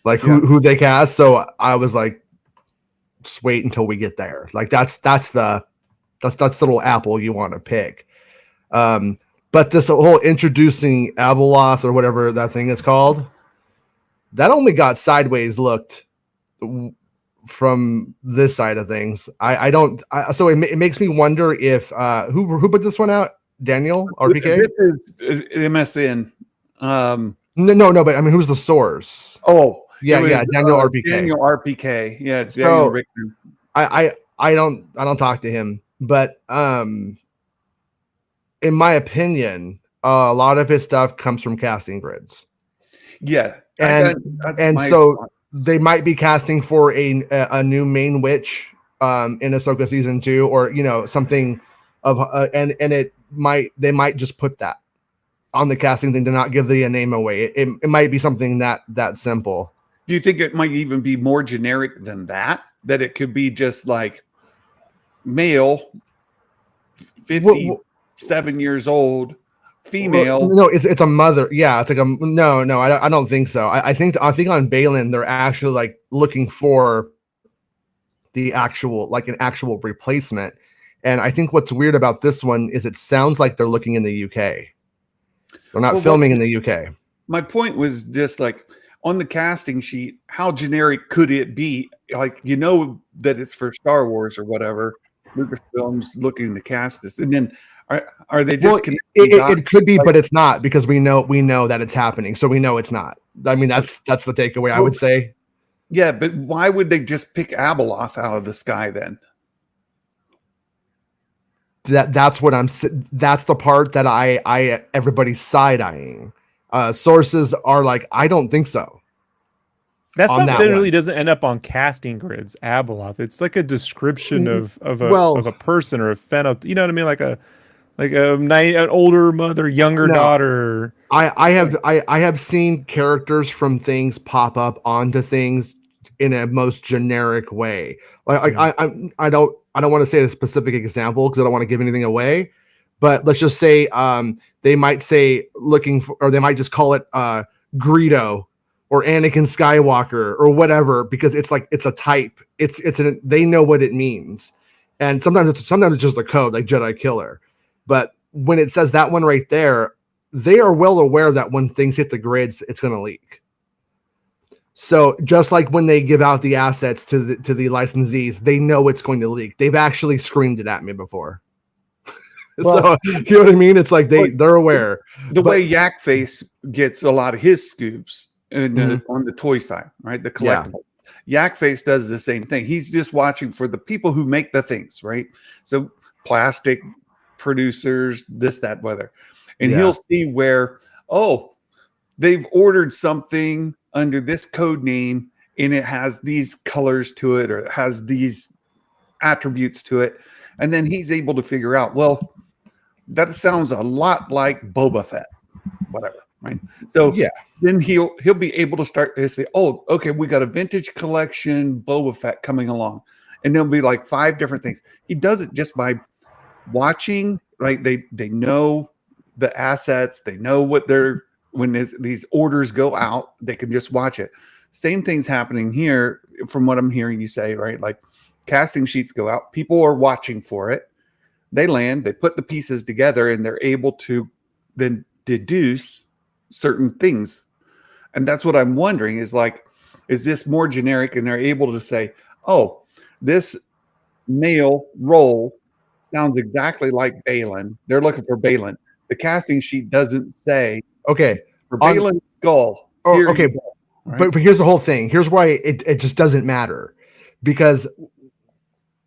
like who they cast. So I was like, just wait until we get there. Like that's the little apple you want to pick. But this whole introducing Abaloth or whatever that thing is called, that only got sideways looked from this side of things. So it makes me wonder if who put this one out? Daniel RPK? This is MSN. No, but I mean, who's the source? Oh, yeah, Daniel RPK. Daniel RPK. Yeah, it's So, Daniel Richter. I don't talk to him, but in my opinion, a lot of his stuff comes from casting grids. Yeah, and so they might be casting for a new main witch in Ahsoka season 2, or something of and they might just put that on the casting thing to not give the name away. It might be something that simple. Do you think it might even be more generic than that? That it could be just like male, 57 years old, female. Well, no, it's a mother. Yeah, it's like no. I don't think so. I think on Baylan they're actually like looking for the actual an actual replacement. And I think what's weird about this one is it sounds like they're looking in the UK. They're not filming in the UK. My point was just like on the casting sheet, how generic could it be? Like, that it's for Star Wars or whatever. Lucasfilm's looking to cast this, and then are they just? Well, it could be, but it's not, because we know that it's happening, so we know it's not. I mean, that's the takeaway. I would say. Yeah, but why would they just pick Abaloth out of the sky then? That's the part that I everybody's side-eyeing. Sources are like, I don't think so. That stuff generally doesn't end up on casting grids. Abaloth, it's like a description of a person or a phenotype. You know what I mean? Like an older mother, younger daughter. I have seen characters from things pop up onto things in a most generic way. Like I don't want to say a specific example because I don't want to give anything away, but let's just say they might say looking for, or they might just call it Greedo or Anakin Skywalker or whatever, because it's a type. They know what it means, and sometimes it's just a code like Jedi Killer. But when it says that one right there, they are well aware that when things hit the grids, it's going to leak. So just like when they give out the assets to the licensees, they know it's going to leak. They've actually screamed it at me before. Well, so you know what I mean? It's like they're aware. The way Yak Face gets a lot of his scoops on the toy side, right? The collectible. Yeah. Yak Face does the same thing. He's just watching for the people who make the things, right? So plastic producers, this, that, whether. And he'll see where, they've ordered something under this code name and it has these colors to it, or it has these attributes to it. And then he's able to figure out, well, that sounds a lot like Boba Fett, whatever, right? So then he'll be able to start to say, okay, we got a vintage collection Boba Fett coming along. And there'll be like 5 different things. He does it just by watching, right? They know the assets, they know what when these orders go out, they can just watch it. Same thing's happening here from what I'm hearing you say, right? Like casting sheets go out, people are watching for it. They land, they put the pieces together, and they're able to then deduce certain things. And that's what I'm wondering is like, is this more generic? And they're able to say, this male role sounds exactly like Baylan. They're looking for Baylan. The casting sheet doesn't say, for Baylan's skull. Right? But here's the whole thing. Here's why it just doesn't matter. Because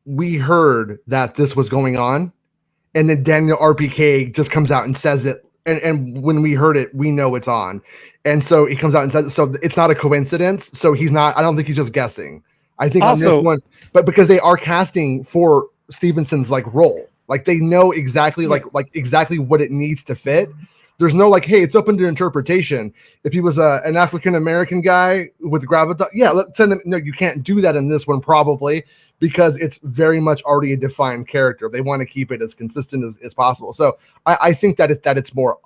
we heard that this was going on, and then Daniel RPK just comes out and says it. And when we heard it, we know it's on. And so he comes out and says it. So it's not a coincidence. So I don't think he's just guessing. I think also, on this one, but because they are casting for Stevenson's role, like they know exactly like exactly what it needs to fit. There's no like, hey, it's open to interpretation. If he was an African American guy with gravitas, yeah, let's send him. No, you can't do that in this one probably because it's very much already a defined character. They want to keep it as consistent as possible. So I think that it's more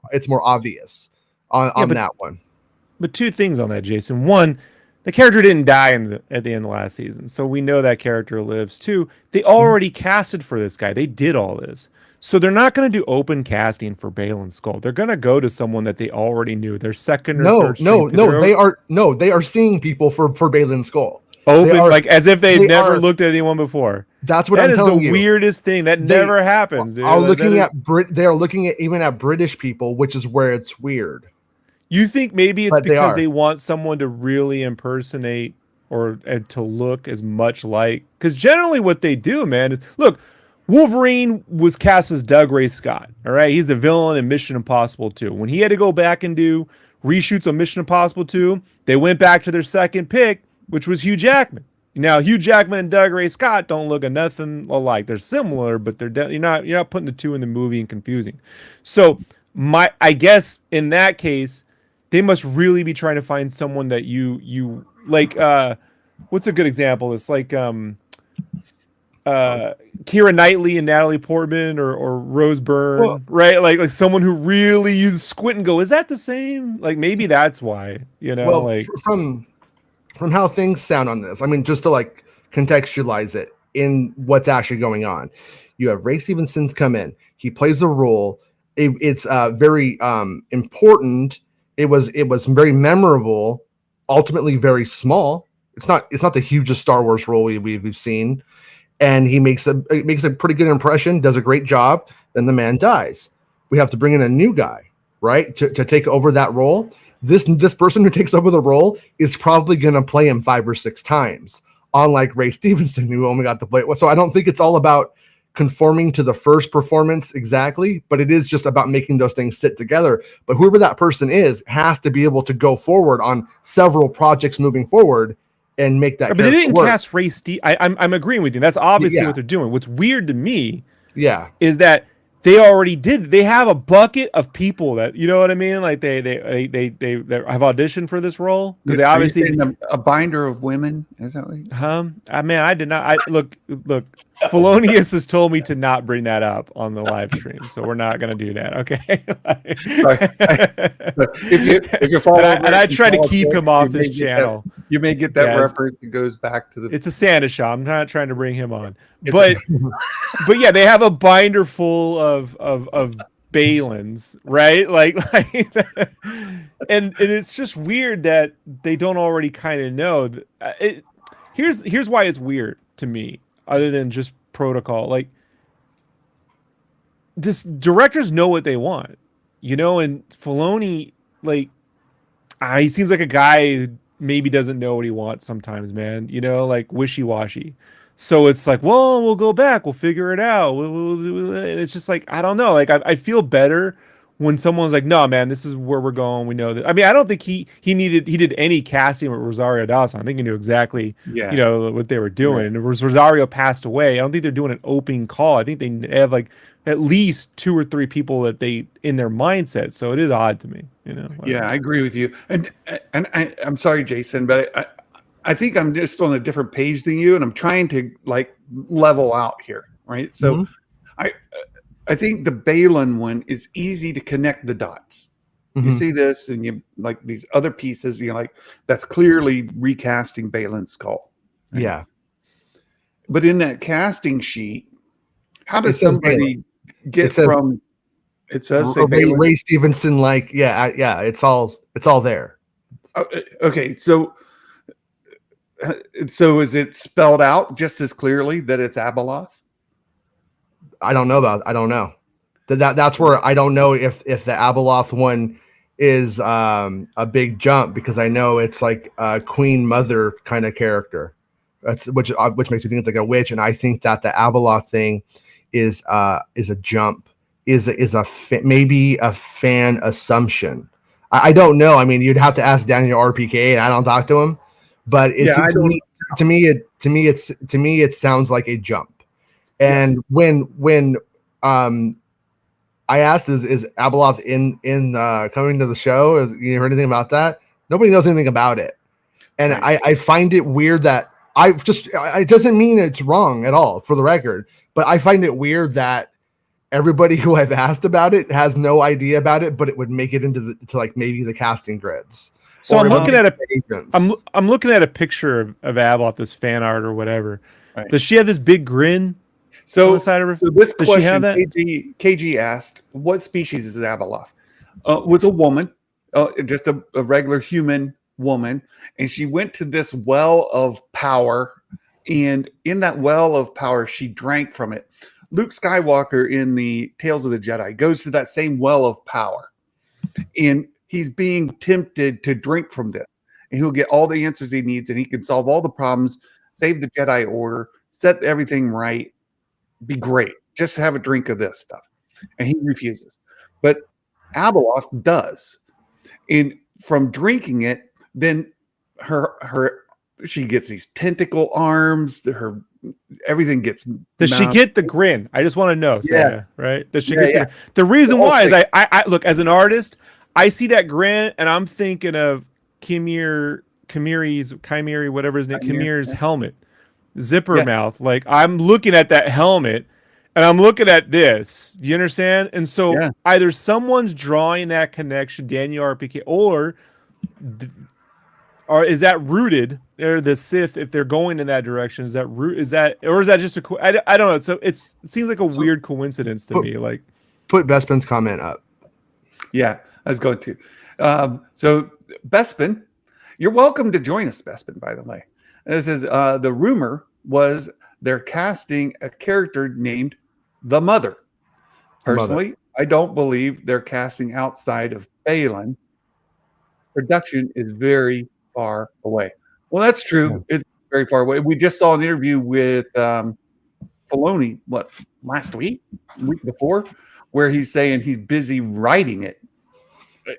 obvious on that one. But two things on that, Jason. One, the character didn't die at the end of last season, so we know that character lives. Two, they already casted for this guy. They did all this. So they're not going to do open casting for Baylan Skoll. They're going to go to someone that they already knew. Their second or third they are seeing people for Baylan Skoll. Open, like as if they've never looked at anyone before. That's what I'm telling you. That is the weirdest thing. That never happens, dude. They are looking at even at British people, which is where it's weird. You think maybe it's because they want someone to really impersonate or to look as much like? Because generally what they do, man, is look, Wolverine was cast as Doug Ray Scott. All right. He's the villain in Mission Impossible 2. When he had to go back and do reshoots on Mission Impossible 2, they went back to their second pick, which was Hugh Jackman. Now, Hugh Jackman and Doug Ray Scott don't look nothing alike. They're similar, but you're not putting the two in the movie and confusing. So I guess in that case, they must really be trying to find someone that you like. What's a good example? It's like Keira Knightley and Natalie Portman or Rose Byrne, right? Like someone who really you squint and go, is that the same? Like maybe that's why, like from how things sound on this. I mean, just to like contextualize it in what's actually going on. You have Ray Stevenson come in. He plays a role. It's very important. It was very memorable, ultimately very small. It's not the hugest Star Wars role we've seen, and he makes a pretty good impression, does a great job. Then the man dies. We have to bring in a new guy, right, to take over that role. This person who takes over the role is probably going to play him 5 or 6 times, unlike Ray Stevenson, who only got to play. So I don't think it's all about conforming to the first performance exactly, but it is just about making those things sit together. But whoever that person is has to be able to go forward on several projects moving forward and make that. But they didn't cast Ray Steve. I'm agreeing with you. That's obviously what they're doing. What's weird to me, is that they already did. They have a bucket of people that you know what I mean. Like they have auditioned for this role because they obviously a binder of women. Is that what? I mean, I did not. Look. Felonius has told me to not bring that up on the live stream, so we're not going to do that. Okay. Sorry. if you follow, and I try to keep him off this channel. You may get that reference. It goes back to the. It's a Santa shop. I'm not trying to bring him on, but yeah, they have a binder full of Baylans, right? Like, and it's just weird that they don't already kind of know. Here's why it's weird to me. Other than just protocol, like directors know what they want, and Filoni, like, he seems like a guy who maybe doesn't know what he wants sometimes, man, like wishy-washy. So it's like, well, we'll go back, we'll figure it out. It's just like, I don't know. Like, I feel better when someone's like, no, man, this is where we're going. We know that. I mean, I don't think he did any casting with Rosario Dawson. I think he knew exactly, what they were doing. Right. And Rosario passed away. I don't think they're doing an open call. I think they have like at least 2 or 3 people that they in their mindset. So it is odd to me, Yeah, I agree with you. And I'm sorry, Jason, but I think I'm just on a different page than you, and I'm trying to like level out here, right? So I think the Baylan one is easy to connect the dots. You see this, and you like these other pieces. Like that's clearly recasting Baylan Skoll. Right? Yeah, but in that casting sheet, how does somebody get from? It says Ray Stevenson. Like, it's all there. Okay, so is it spelled out just as clearly that it's Abaloth? I don't know. That's where I don't know if the Abaloth one is a big jump, because I know it's like a queen mother kind of character. That's which makes me think it's like a witch, and I think that the Abaloth thing is a jump, maybe a fan assumption. I don't know. I mean, you'd have to ask Daniel RPK, and I don't talk to him, but to me it sounds like a jump. And when I asked, is Abaloth in coming to the show? Is you heard anything about that? Nobody knows anything about it, and Right. I find it weird that it doesn't mean it's wrong at all, for the record, but I find it weird that everybody who I've asked about it has no idea about it, but it would make it into like maybe the casting grids. So I'm looking at I'm I'm looking at a picture of Abaloth, this fan art or whatever. Right. Does she have this big grin on So, the side of her? so this Does she have question, that? KG asked, "What species is Abaloth?" Was a woman, just a regular human woman, and she went to this well of power, and in that well of power, she drank from it. Luke Skywalker in the Tales of the Jedi goes to that same well of power, and he's being tempted to drink from this, and he'll get all the answers he needs, and he can solve all the problems, save the Jedi Order, set everything right, be great. Just have a drink of this stuff. And he refuses. But Abaloth does. And from drinking it, then she gets these tentacle arms, everything gets Does she mounted. get the grin? I just want to know, Sarah, right? Does she Yeah, get the reason The whole why is thing. I look, as an artist, I see that grin and I'm thinking of Chimere, whatever his name, Chimere's helmet, zipper Yeah. mouth. Like I'm looking at that helmet and I'm looking at this. Do you understand? And so Yeah. either someone's drawing that connection, Daniel RPK, or is that rooted? Or the Sith, if they're going in that direction, is that root? Is that, or is that just I don't know. So it seems like a weird coincidence to me. Like, put Bespin's comment up. Yeah, I was going to. So Bespin, you're welcome to join us, Bespin, by the way. This is the rumor was they're casting a character named the Mother. Personally, I don't believe they're casting outside of Baylan. Production is very far away. Well, that's true. It's very far away. We just saw an interview with Filoni, last week before, where he's saying he's busy writing it.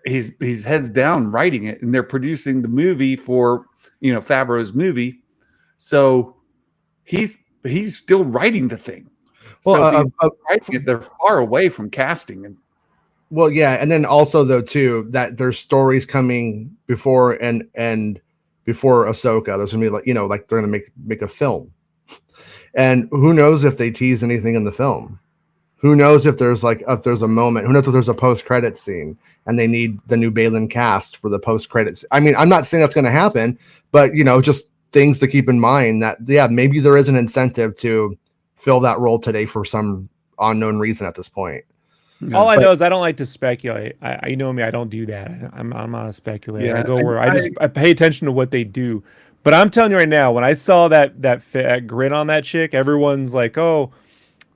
He's heads down writing it, and they're producing the movie for Favreau's movie. So he's still writing the thing. Well, so writing it, they're far away from casting. And well, yeah, and then also though too that there's stories coming before and before Ahsoka. There's gonna be like they're gonna make a film, and who knows if they tease anything in the film. Who knows if there's a moment? Who knows if there's a post-credit scene and they need the new Baylan cast for the post-credits? I mean, I'm not saying that's going to happen, but just things to keep in mind that maybe there is an incentive to fill that role today for some unknown reason at this point. all I know is I don't like to speculate. You know me, I don't do that. I'm not a speculator. Yeah, I go where I pay attention to what they do. But I'm telling you right now, when I saw that grin on that chick, everyone's like, "Oh,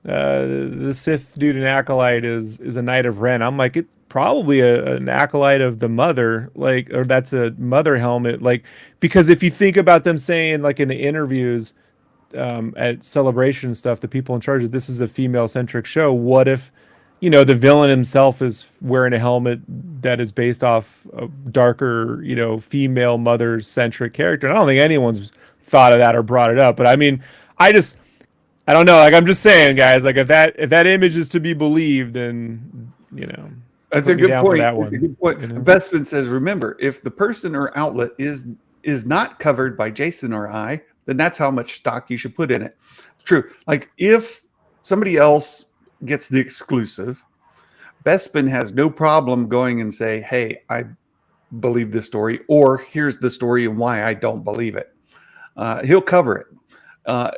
the Sith dude and acolyte is a Knight of Ren." I'm like, it's probably an acolyte of the Mother, or that's a Mother helmet, because if you think about them saying, like in the interviews at Celebration and stuff, the people in charge of this is a female-centric show. What if the villain himself is wearing a helmet that is based off a darker, female mother-centric character? And I don't think anyone's thought of that or brought it up. But I mean, I don't know. Like, I'm just saying, guys. Like, if that image is to be believed, then that's a good point. That one. A good point. Bespin says, remember, if the person or outlet is not covered by Jason or I, then that's how much stock you should put in it. It's true. Like, if somebody else gets the exclusive, Bespin has no problem going and say, "Hey, I believe this story," or "Here's the story and why I don't believe it." He'll cover it.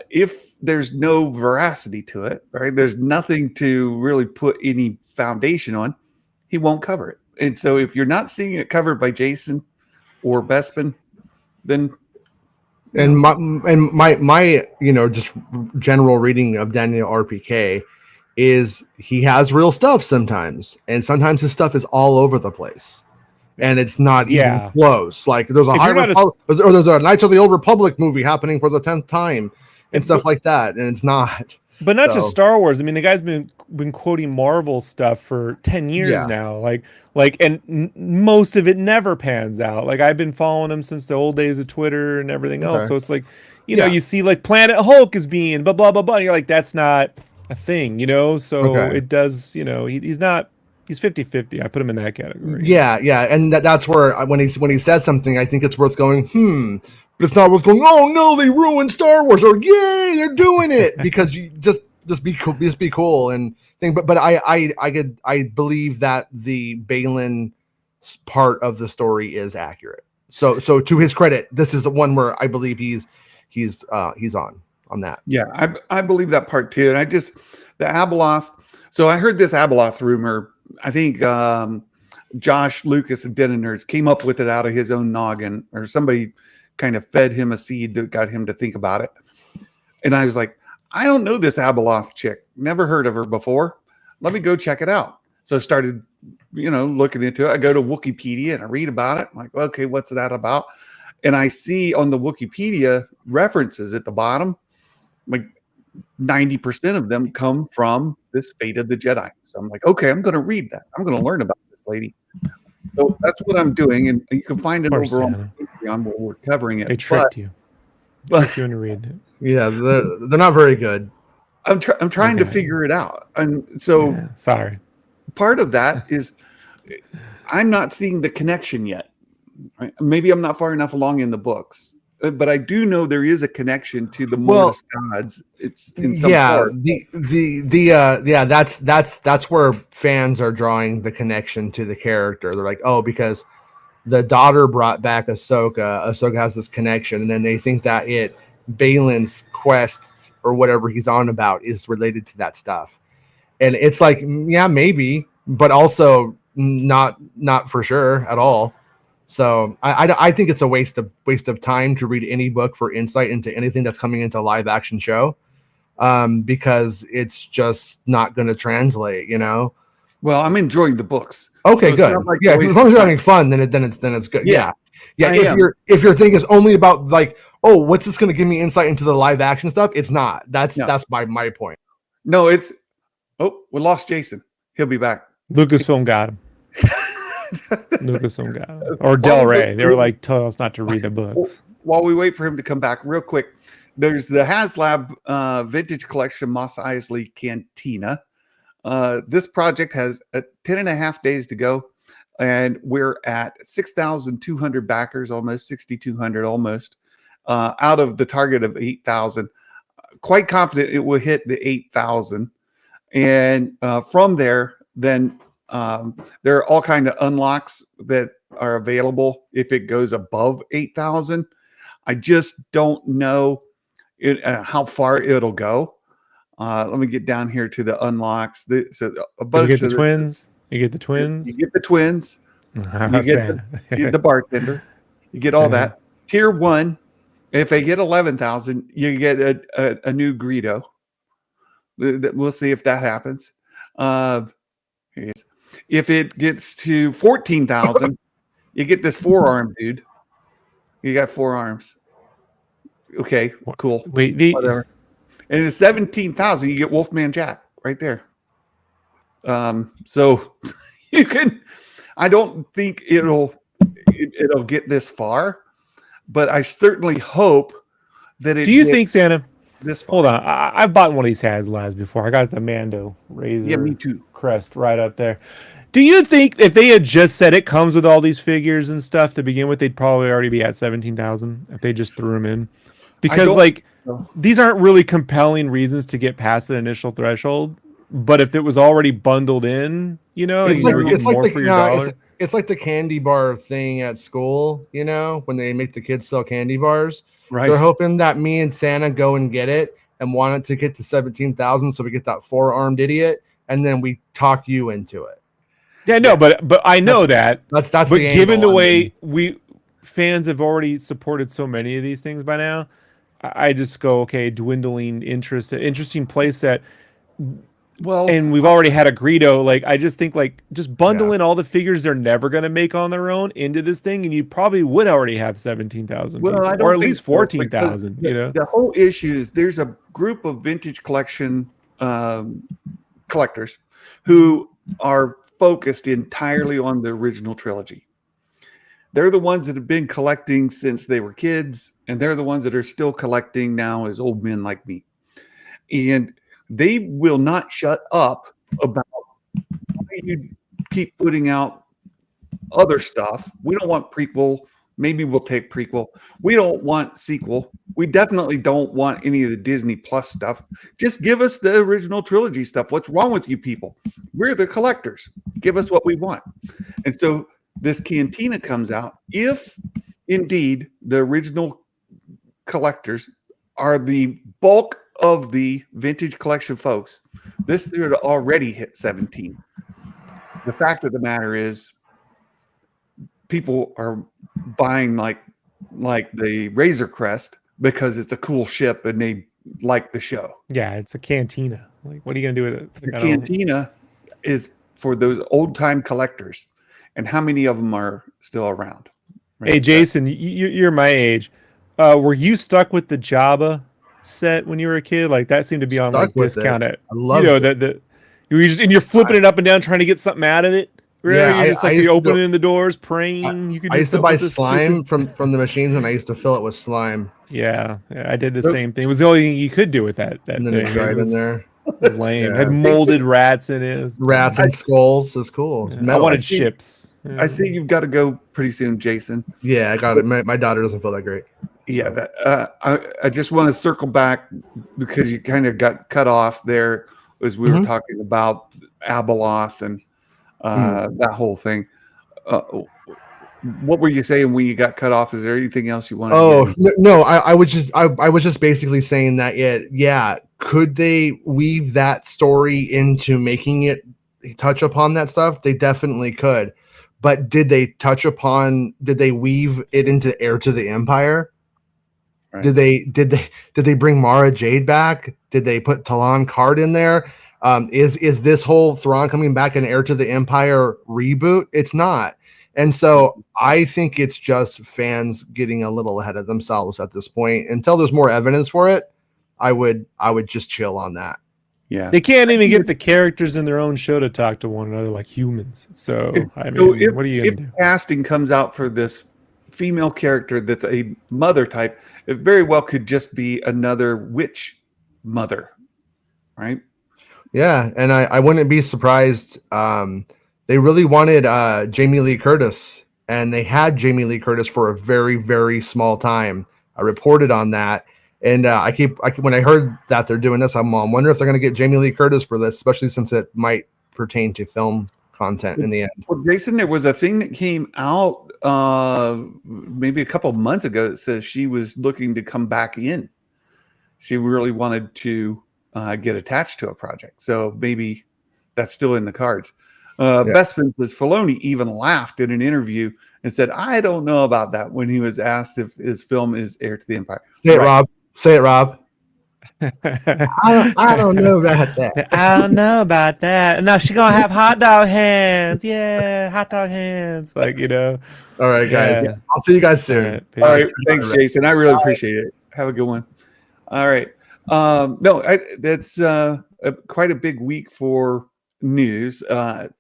If there's no veracity to it, right? There's nothing to really put any foundation on, he won't cover it. And so if you're not seeing it covered by Jason or Bespin, then my just general reading of Daniel RPK is he has real stuff sometimes, and sometimes his stuff is all over the place. And it's not even close. Like there's there's a Knights of the Old Republic movie happening for the 10th time and stuff like that, and it's not. But not just Star Wars. I mean, the guy's been quoting Marvel stuff for 10 years now. And most of it never pans out. Like I've been following him since the old days of Twitter and everything else. So it's like, you know, you see like Planet Hulk is being blah blah blah blah. And you're like, that's not a thing, you know. So Okay. it does, you know, he's not. He's 50-50. I put him in that category. Yeah, and that's where when he says something, I think it's worth going, but it's not worth going, oh no, they ruined Star Wars, or yay, they're doing it, because you just be cool, and thing. But I believe that the Baylan part of the story is accurate. So to his credit, this is the one where I believe he's on that. Yeah, I believe that part too. And the Abaloth. So I heard this Abaloth rumor. I think Josh Lucas of Den of Nerds came up with it out of his own noggin, or somebody kind of fed him a seed that got him to think about it. And I was like, I don't know this Abaloth chick. Never heard of her before. Let me go check it out. So I started, looking into it. I go to Wikipedia and I read about it. I'm like, okay, what's that about? And I see on the Wikipedia references at the bottom, like 90% of them come from this Fate of the Jedi. So I'm like, okay, I'm going to read that. I'm going to learn about this lady. So that's what I'm doing. And you can find it over on Patreon where we're covering it. They tricked you. Tricked you into reading it. Yeah, they're not very good. I'm trying to figure it out. And so sorry. Part of that is I'm not seeing the connection yet. Right? Maybe I'm not far enough along in the books. But I do know there is a connection to the Mortis gods. It's in some part. That's where fans are drawing the connection to the character. They're like, oh, because the daughter brought back Ahsoka. Ahsoka has this connection, and then they think that Baylan's quest or whatever he's on about is related to that stuff. And it's like, yeah, maybe, but also not for sure at all. So I think it's a waste of time to read any book for insight into anything that's coming into a live action show, because it's just not going to translate, Well, I'm enjoying the books. Okay, so good. Like as long as you're having fun, then it's good. Yeah. If your thing is only about like, oh, what's this going to give me insight into the live action stuff? It's not. That's my point. No, we lost Jason. He'll be back. Lucasfilm got him. Lucasfilm got him. Or Del Rey. They were like, tell us not to read the books. While we wait for him to come back, real quick, there's the Haslab Vintage Collection Mos Eisley Cantina. This project has 10 and a half days to go, and we're at 6,200 backers, almost 6,200, almost out of the target of 8,000. Quite confident it will hit the 8,000, and from there, then there are all kind of unlocks that are available if it goes above 8,000. I just don't know how far it'll go. Let me get down here to the unlocks. You get the twins. You get the twins. You get the twins. You get the bartender. You get all that. Tier 1. If they get 11,000, you get a new Greedo. We'll see if that happens. If it gets to 14,000, you get this 4-arm dude. You got 4 arms. Okay, cool. Whatever. And it's 17,000. You get Wolfman Jack right there. So you can. I don't think it'll get this far, but I certainly hope that it. Do you think, Santa? This hold on, I've bought one of these Haslabs before. I got the Mando Razor. Yeah, me too. Crest right up there. Do you think if they had just said it comes with all these figures and stuff to begin with, they'd probably already be at 17,000 if they just threw them in? Because these aren't really compelling reasons to get past an initial threshold. But if it was already bundled in, it's like the candy bar thing at school, when they make the kids sell candy bars. Right. They're hoping that me and Santa go and get it and want it to get to 17,000, so we get that 4-armed idiot, and then we talk you into it. Yeah, no, but I know that's but given the way fans have already supported so many of these things by now, I just go, okay, dwindling interest, interesting play set. Well, and we've already had a Greedo. Like, I just think just bundle in all the figures they're never going to make on their own into this thing, and you probably would already have 17,000, or at least 14,000. The whole issue is there's a group of vintage collection collectors who are focused entirely on the original trilogy. They're the ones that have been collecting since they were kids, and they're the ones that are still collecting now as old men like me. And they will not shut up about why you keep putting out other stuff. We don't want prequel. Maybe we'll take prequel. We don't want sequel. We definitely don't want any of the Disney Plus stuff. Just give us the original trilogy stuff. What's wrong with you people? We're the collectors. Give us what we want. And so this Cantina comes out. If indeed the original collectors are the bulk of the vintage collection folks, this theater already hit 17. The fact of the matter is, people are buying like the Razor Crest because it's a cool ship and they like the show. Yeah, it's a Cantina. Like, what are you gonna do with it? The Cantina is for those old time collectors, and how many of them are still around? Hey, Jason, you're my age. Were you stuck with the Jabba set when you were a kid? Like that seemed to be on like discount at. I love that. You're flipping it up and down trying to get something out of it. Really? Yeah, you're just like you're opening the doors, praying. I used to buy slime from the machines, and I used to fill it with slime. Yeah, I did the same thing. It was the only thing you could do with that and then thing. Drive in there. It was lame. Yeah. Had molded rats in it. Rats and skulls. It's cool. It's I wanted chips. Yeah. I see you've got to go pretty soon, Jason. Yeah, I got it. My daughter doesn't feel that great. Yeah, I just want to circle back because you kind of got cut off there as we were talking about Abaloth and that whole thing. What were you saying when you got cut off? Is there anything else you wanted? Oh no, I was just basically saying that. Yeah. Could they weave that story into making it touch upon that stuff? They definitely could. But did they weave it into Heir to the Empire? Right. Did they bring Mara Jade back? Did they put Talon Card in there? Is this whole Thrawn coming back an Heir to the Empire reboot? It's not. And so I think it's just fans getting a little ahead of themselves at this point. Until there's more evidence for it, I would just chill on that. Yeah. They can't even get the characters in their own show to talk to one another like humans. So what are you going to do? If casting comes out for this female character that's a mother type, it very well could just be another witch mother, right? Yeah, and I wouldn't be surprised. They really wanted Jamie Lee Curtis, and they had Jamie Lee Curtis for a very, very small time. I reported on that, and when I heard that they're doing this, I'm wondering if they're going to get Jamie Lee Curtis for this, especially since it might pertain to film content in the end. Well, Jason, there was a thing that came out maybe a couple of months ago that says she was looking to come back in. She really wanted to get attached to a project, so maybe that's still in the cards. Bespin says Filoni even laughed in an interview and said, "I don't know about that," when he was asked if his film is Heir to the Empire. Say it, Rob. Say it, Rob. I don't know about that. I don't know about that. No, she's gonna have hot dog hands. Yeah, hot dog hands. Like, All right, guys. Yeah. I'll see you guys soon. All right. Thanks, Jason. I really appreciate it. Have a good one. All right. That's quite a big week for news.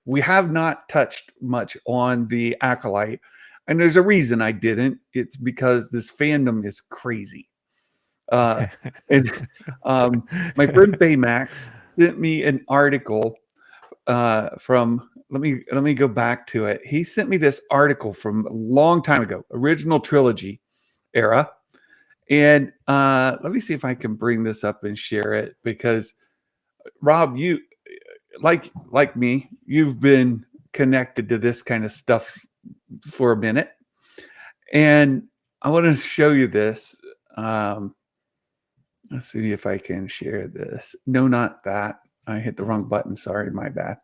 We have not touched much on the Acolyte, and there's a reason I didn't. It's because this fandom is crazy. And my friend Baymax sent me an article from. Let me go back to it. He sent me this article from a long time ago, original trilogy era. And let me see if I can bring this up and share it, because Rob, you like me, you've been connected to this kind of stuff for a minute, and I want to show you this. Let's see if I can share this. No, not that. I hit the wrong button. Sorry, my bad.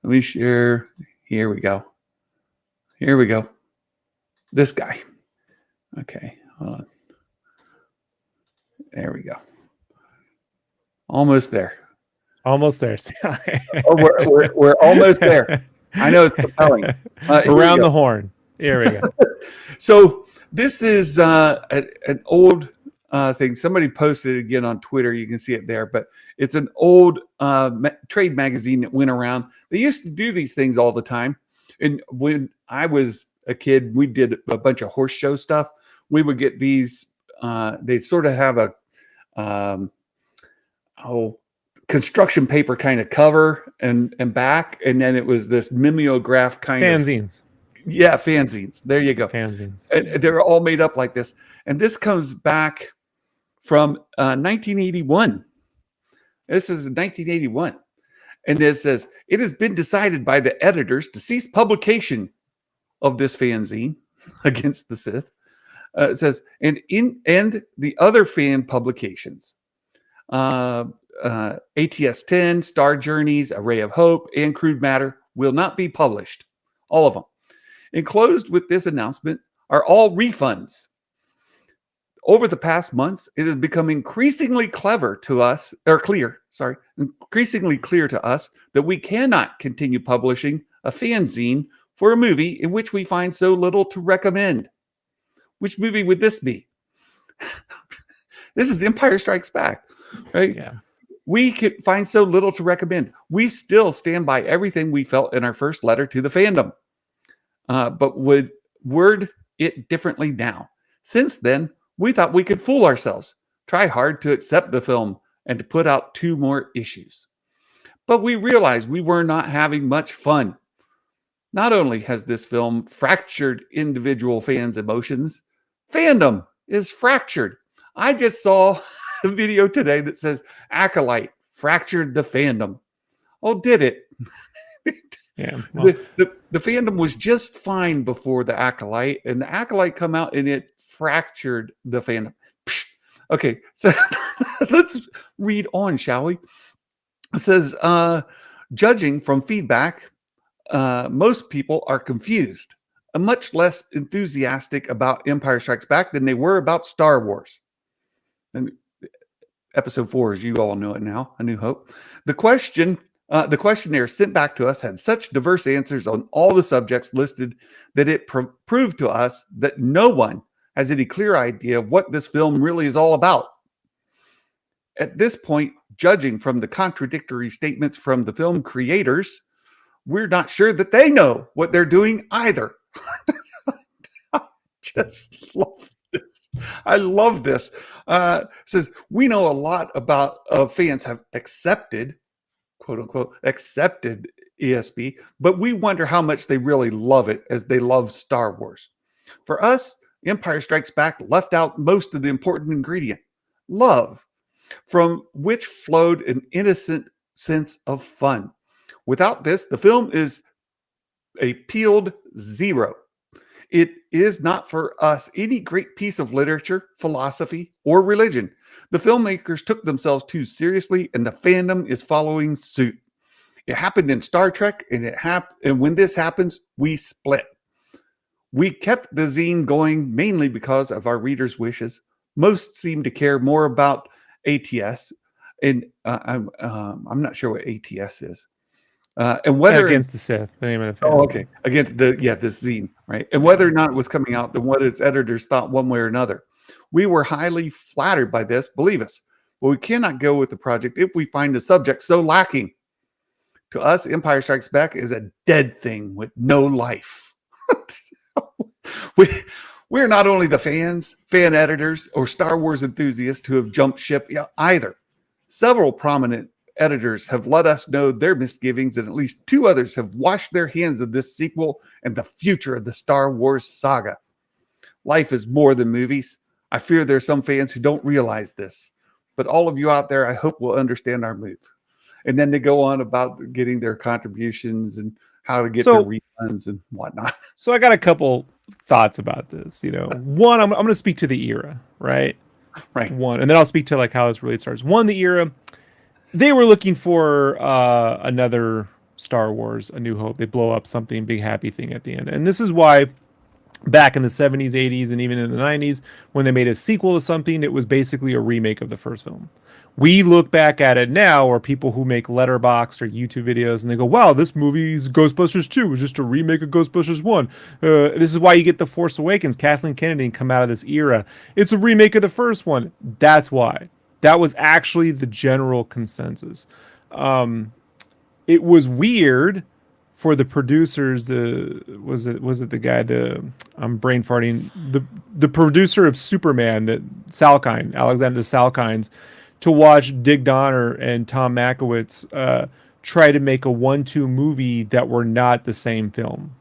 Let me share. Here we go. Here we go. This guy. Okay, hold on. There we go. Almost there. Almost there. we're almost there. I know it's compelling. Around the horn. Here we go. So this is an old thing. Somebody posted it again on Twitter. You can see it there, but it's an old trade magazine that went around. They used to do these things all the time. And when I was a kid, we did a bunch of horse show stuff. We would get these. They sort of have a construction paper kind of cover and back, and then it was this mimeograph kind Fanzines. Fanzines. There you go. Fanzines. And they're all made up like this. And this comes back from 1981. This is 1981. And it says, it has been decided by the editors to cease publication of this fanzine against the Sith. It says, and the other fan publications, ATS-10, Star Journeys, A Ray of Hope, and Crude Matter will not be published. All of them. Enclosed with this announcement are all refunds. Over the past months, it has become increasingly clear to us that we cannot continue publishing a fanzine for a movie in which we find so little to recommend. Which movie would this be? This is Empire Strikes Back, right? Yeah. We could find so little to recommend. We still stand by everything we felt in our first letter to the fandom, but would word it differently now. Since then, we thought we could fool ourselves, try hard to accept the film, and to put out 2 more issues. But we realized we were not having much fun. Not only has this film fractured individual fans' emotions, fandom is fractured. I just saw a video today that says Acolyte fractured the fandom. Oh, did it? Yeah. Well, the fandom was just fine before the Acolyte, and the Acolyte come out and it fractured the fandom. Okay, so let's read on, shall we? It says, judging from feedback, most people are confused and much less enthusiastic about Empire Strikes Back than they were about Star Wars. And episode 4, as you all know it now, A New Hope. The questionnaire sent back to us had such diverse answers on all the subjects listed that it proved to us that no one has any clear idea of what this film really is all about. At this point, judging from the contradictory statements from the film creators, we're not sure that they know what they're doing either. I just love this. I love this. It says, we know a lot about fans have accepted, quote unquote, accepted ESB, but we wonder how much they really love it as they love Star Wars. For us, Empire Strikes Back left out most of the important ingredient, love, from which flowed an innocent sense of fun. Without this, the film is a peeled 0. It is not for us any great piece of literature, philosophy, or religion. The filmmakers took themselves too seriously, and the fandom is following suit. It happened in Star Trek, and when this happens, we split. We kept the zine going mainly because of our readers' wishes. Most seem to care more about ATS, and I'm not sure what ATS is. And whether Against the Sith, the name of the film. Oh, okay. Against this zine, right? And whether or not it was coming out, then what its editors thought one way or another. We were highly flattered by this, believe us. But we cannot go with the project if we find the subject so lacking. To us, Empire Strikes Back is a dead thing with no life. We're not only the fans, fan editors, or Star Wars enthusiasts who have jumped ship either. Several prominent editors have let us know their misgivings, and at least 2 others have washed their hands of this sequel and the future of the Star Wars saga. Life is more than movies. I fear there are some fans who don't realize this, but all of you out there, I hope will understand our move. And then they go on about getting their contributions and how to get their refunds and whatnot. So I got a couple thoughts about this. One, I'm going to speak to the era, right? Right. One, and then I'll speak to like how this really starts. One, the era. They were looking for another Star Wars, A New Hope. They blow up something, big happy thing at the end. And this is why back in the 70s, 80s, and even in the 90s, when they made a sequel to something, it was basically a remake of the first film. We look back at it now, or people who make Letterboxd or YouTube videos, and they go, wow, this movie's Ghostbusters 2 was just a remake of Ghostbusters 1. This is why you get The Force Awakens, Kathleen Kennedy, come out of this era. It's a remake of the first one. That's why. That was actually the general consensus. It was weird for the producers. Was it the guy? I'm brain farting. The producer of Superman, Alexander Salkind, to watch Dick Donner and Tom Mankiewicz try to make a 1-2 movie that were not the same film.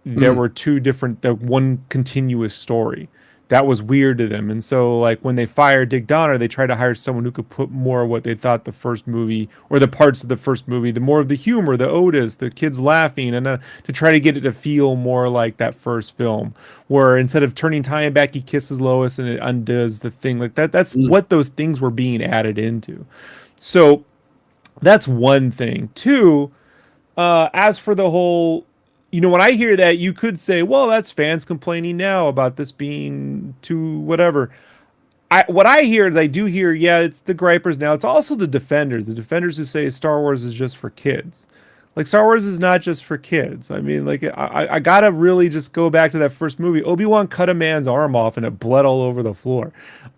There were two different, the one continuous story. That was weird to them. And so like when they fired Dick Donner, they tried to hire someone who could put more of what they thought the first movie, or the parts of the first movie, the more of the humor, the Otis, the kids laughing, and to try to get it to feel more like that first film, where instead of turning time back, he kisses Lois and it undoes the thing like that. That's what those things were being added into. So that's one thing. Two, as for the whole, when I hear that, you could say, well, that's fans complaining now about this being too whatever. What I hear is I do hear, yeah, it's the gripers now. It's also the defenders who say Star Wars is just for kids. Like, Star Wars is not just for kids. I mean, like, I got to really just go back to that first movie. Obi-Wan cut a man's arm off and it bled all over the floor.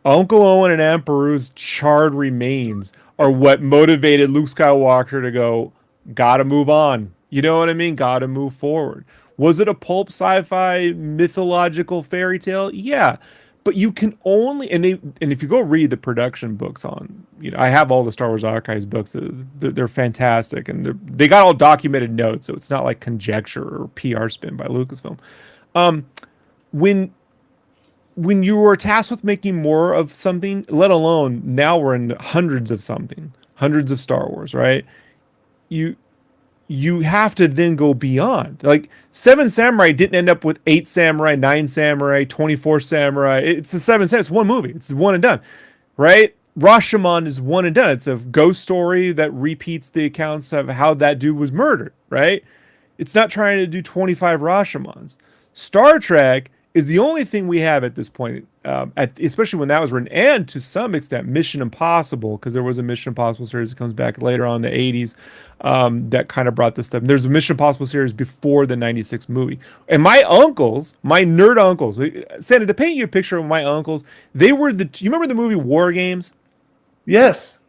Uncle Owen and Aunt Beru's charred remains are what motivated Luke Skywalker to go, gotta move on. You know what I mean? Gotta move forward. Was it a pulp sci-fi mythological fairy tale? Yeah. But you can only, and if you go read the production books on, I have all the Star Wars Archives books. They're fantastic, and they got all documented notes, so it's not like conjecture or PR spin by Lucasfilm. When you were tasked with making more of something, let alone now we're in hundreds of Star Wars, right? You have to then go beyond. Like, 7 Samurai didn't end up with 8 Samurai, 9 Samurai, 24 Samurai. It's the 7 Samurai. It's one movie. It's one and done, right? Rashomon is one and done. It's a ghost story that repeats the accounts of how that dude was murdered, right? It's not trying to do 25 Rashomons. Star Trek is the only thing we have at this point, especially when that was written, and to some extent Mission Impossible, because there was a Mission Impossible series that comes back later on in the 80s that kind of brought this stuff. And there's a Mission Impossible series before the 96 movie. And my uncles, my nerd uncles, Santa, to paint you a picture of my uncles, they were you remember the movie War Games? Yes.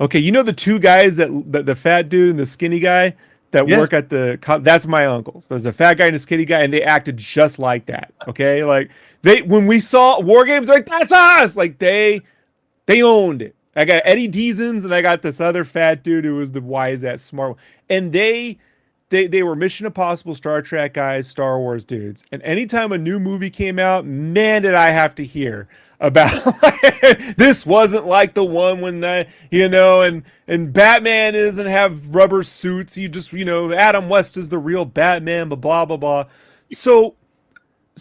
Okay, you know the two guys, the fat dude and the skinny guy that work at that's my uncles. There's a fat guy and a skinny guy, and they acted just like that. Okay, like when we saw War Games, like, that's us. Like they owned it. I got Eddie Deasons and I got this other fat dude who was the wise ass smart one. And they were Mission Impossible, Star Trek guys, Star Wars dudes. And anytime a new movie came out, man, did I have to hear about this wasn't like the one when and Batman doesn't have rubber suits. You just Adam West is the real Batman, blah blah blah. So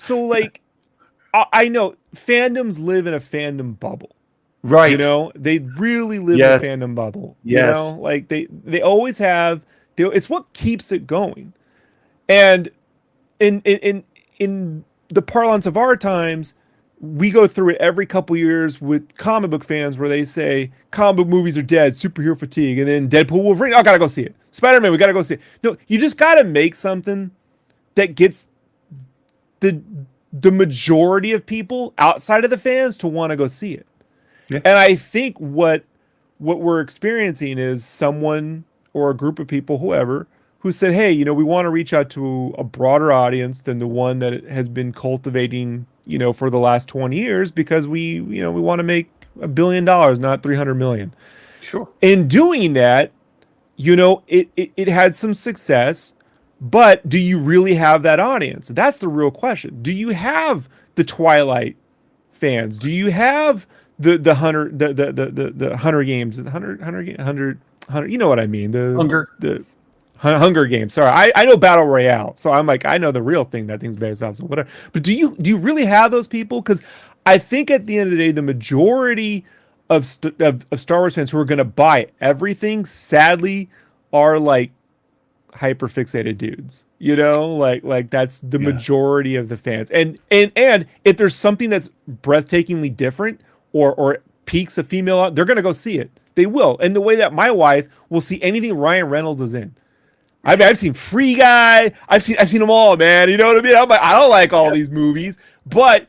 like I know fandoms live in a fandom bubble, right? They really live in a fandom bubble. Yes. Like they always have. It's what keeps it going, and in the parlance of our times, we go through it every couple years with comic book fans where they say comic book movies are dead, superhero fatigue, and then Deadpool, Wolverine, I gotta go see it. Spider-Man, we gotta go see it. No, you just gotta make something that gets the majority of people outside of the fans to want to go see it. Yeah. And I think what we're experiencing is someone or a group of people, whoever, who said, hey, we want to reach out to a broader audience than the one that it has been cultivating for the last 20 years, because we want to make $1 billion, not 300 million. Sure. In doing that, it had some success, but do you really have that audience? That's the real question. Do you have the Twilight fans? Do you have the Hunter Games? Is it Hunter? You know what I mean? The Hunger Games. Sorry, I know Battle Royale, so I'm like, I know the real thing that thing's based off. So whatever. But do you really have those people? Because I think at the end of the day, the majority of Star Wars fans who are going to buy everything, sadly, are like hyper fixated dudes. Like that's the majority of the fans. And if there's something that's breathtakingly different or piques a female out, they're going to go see it. They will. And the way that my wife will see anything Ryan Reynolds is in. I mean, I've seen Free Guy. I've seen them all, man. You know what I mean? I'm like, I don't like all these movies, but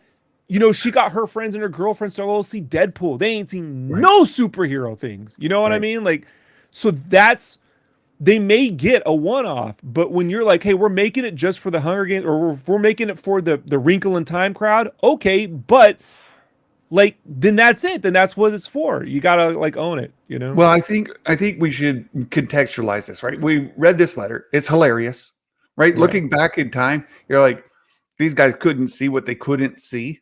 she got her friends and her girlfriends to go see Deadpool. They ain't seen no superhero things. You know what I mean? Like, so they may get a one-off, but when you're like, hey, we're making it just for the Hunger Games, or we're making it for the Wrinkle in Time crowd, okay, but like then that's it. Then that's what it's for. You gotta like own it, you know? Well, I think we should contextualize this, right? We read this letter. It's hilarious, right? Right. Looking back in time, you're like, these guys couldn't see what they couldn't see.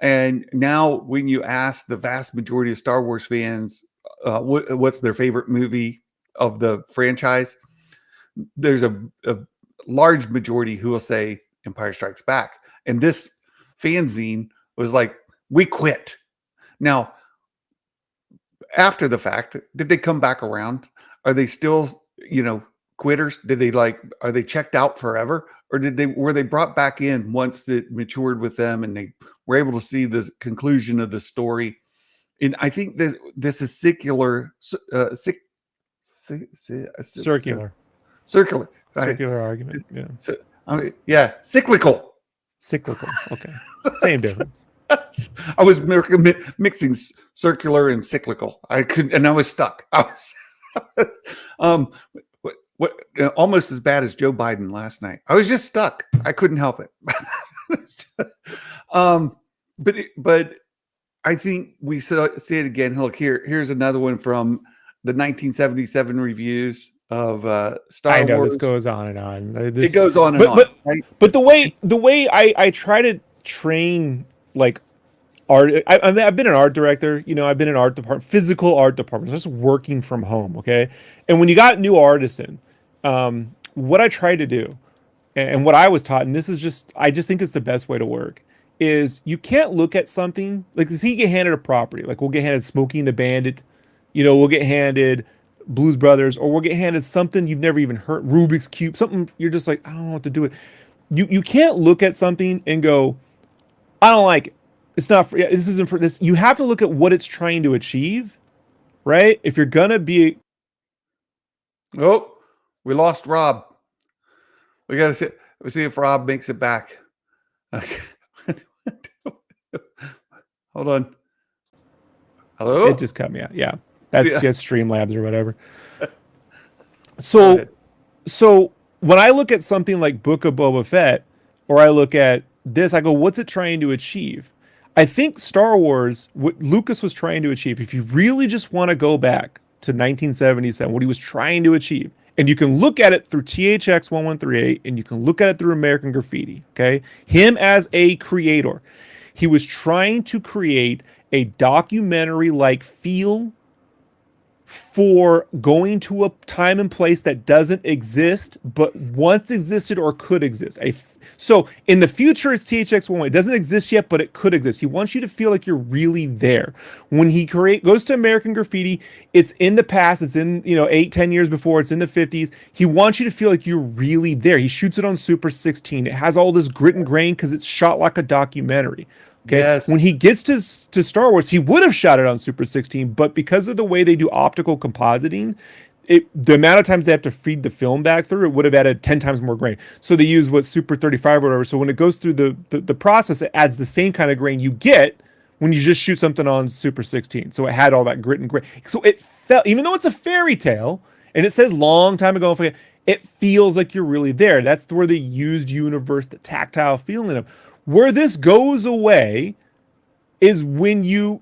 And now when you ask the vast majority of Star Wars fans what's their favorite movie of the franchise, there's a large majority who will say Empire Strikes Back. And this fanzine was like, we quit. Now, after the fact, did they come back around? Are they still, quitters? Are they checked out forever? Or were they brought back in once it matured with them and they were able to see the conclusion of the story? And I think this is circular, argument. Yeah. So, cyclical. Okay. Same difference. I was mixing circular and cyclical. I couldn't, and I was stuck. I was almost as bad as Joe Biden last night. I was just stuck. I couldn't help it. But I think we see it again. Look, here's another one from the 1977 reviews of Star Wars. I know this goes on and on. It goes on and on. Right? But the way I try to train like art, I've been an art director. I've been in art department, physical art department, just working from home. Okay, and when you got new artisan, what I try to do, and what I was taught, and I just think it's the best way to work, is you can't look at something like this. You get handed a property, like we'll get handed Smokey and the Bandit, we'll get handed Blues Brothers, or we'll get handed something you've never even heard, Rubik's Cube, something you're just like, I don't know what to do with. You can't look at something and go, I don't like it. It's not for, this isn't for this. You have to look at what it's trying to achieve, right? If you're gonna be, oh, we lost Rob. We gotta see if Rob makes it back. Okay. Hold on. Hello? It just cut me out. Yeah. That's just Streamlabs or whatever. So when I look at something like Book of Boba Fett, or I look at this, I go, what's it trying to achieve? I think Star Wars, what Lucas was trying to achieve, if you really just want to go back to 1977, what he was trying to achieve, and you can look at it through THX 1138, and you can look at it through American Graffiti, okay? Him as a creator, he was trying to create a documentary-like feel for going to a time and place that doesn't exist, but once existed or could exist. So in the future, it's THX1. It doesn't exist yet, but it could exist. He wants you to feel like you're really there. When he goes to American Graffiti, it's in the past. It's in 8-10 years before. It's in the 50s. He wants you to feel like you're really there. He shoots it on Super 16. It has all this grit and grain because it's shot like a documentary. Okay. Yes. When he gets to Star Wars, he would have shot it on Super 16, but because of the way they do optical compositing, the amount of times they have to feed the film back through, it would have added 10 times more grain. So they use Super 35 or whatever. So when it goes through the process, it adds the same kind of grain you get when you just shoot something on Super 16. So it had all that grit and grain. So it felt, even though it's a fairy tale and it says long time ago, it feels like you're really there. That's where the used universe, the tactile feeling of. Where this goes away is when you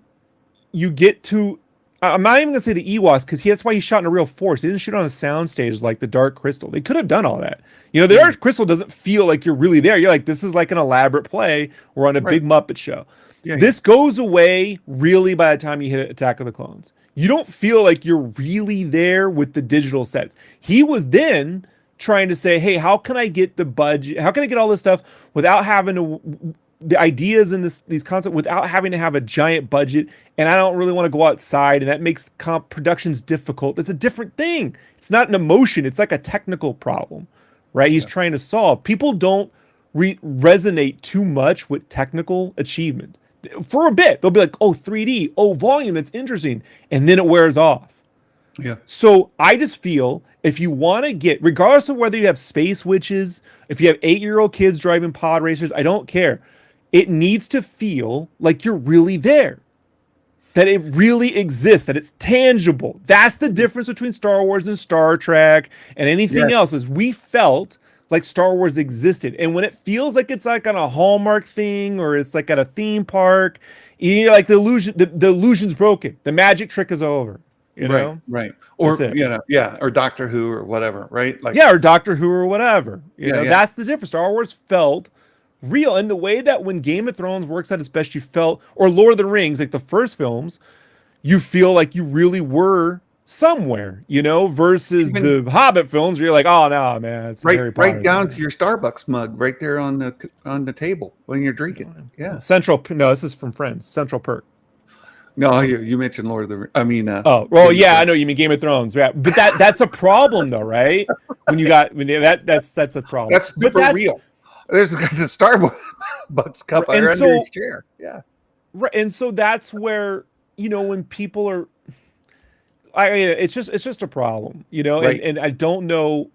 get to, I'm not even going to say the Ewoks, because that's why he shot in a real force. He didn't shoot on a soundstage like the Dark Crystal. They could have done all that. The Dark Crystal doesn't feel like you're really there. You're like, this is like an elaborate play. We're on a big Muppet show. Yeah, this goes away really by the time you hit Attack of the Clones. You don't feel like you're really there with the digital sets. He was then trying to say, hey, how can I get the budget? How can I get all this stuff without having to, the ideas and these concepts, without having to have a giant budget? And I don't really want to go outside, and that makes productions difficult. It's a different thing. It's not an emotion. It's like a technical problem, right? He's trying to solve. People don't resonate too much with technical achievement. For a bit, they'll be like, oh, 3D, oh, volume, that's interesting. And then it wears off. Yeah. So I just feel if you want to get, regardless of whether you have space witches, if you have 8-year-old kids driving pod racers, I don't care. It needs to feel like you're really there, that it really exists, that it's tangible. That's the difference between Star Wars and Star Trek and anything else. Is we felt like Star Wars existed. And when it feels like it's like on a Hallmark thing or it's like at a theme park, you know, like the illusion's broken. The magic trick is over. You know? Right. Or That's it. you know, yeah, or Doctor Who or whatever, right? Like Yeah, or Doctor Who or whatever. You know, yeah. that's the difference. Star Wars felt real. And the way that when Game of Thrones works at its best, you felt, or Lord of the Rings, like the first films, you feel like you really were somewhere, you know, versus the Hobbit films where you're like, oh no, man, it's Harry Potter. Right down to your Starbucks mug right there on the table when you're drinking. Yeah. No, this is from Friends. Central Perk. No, you mentioned Lord of the I mean I know you mean Game of Thrones, yeah. But that's a problem though, right? That's a problem. That's super real. There's the Starbucks cup under your chair. Yeah. Right. And so that's where, you know, when people are it's just a problem, you know, right. and I don't know,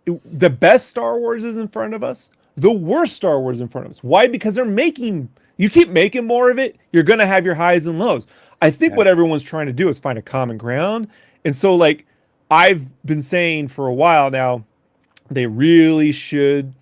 the best Star Wars is in front of us, the worst Star Wars is in front of us. Why? Because you keep making more of it, you're going to have your highs and lows. I think what everyone's trying to do is find a common ground. And so, like, I've been saying for a while now, they really should,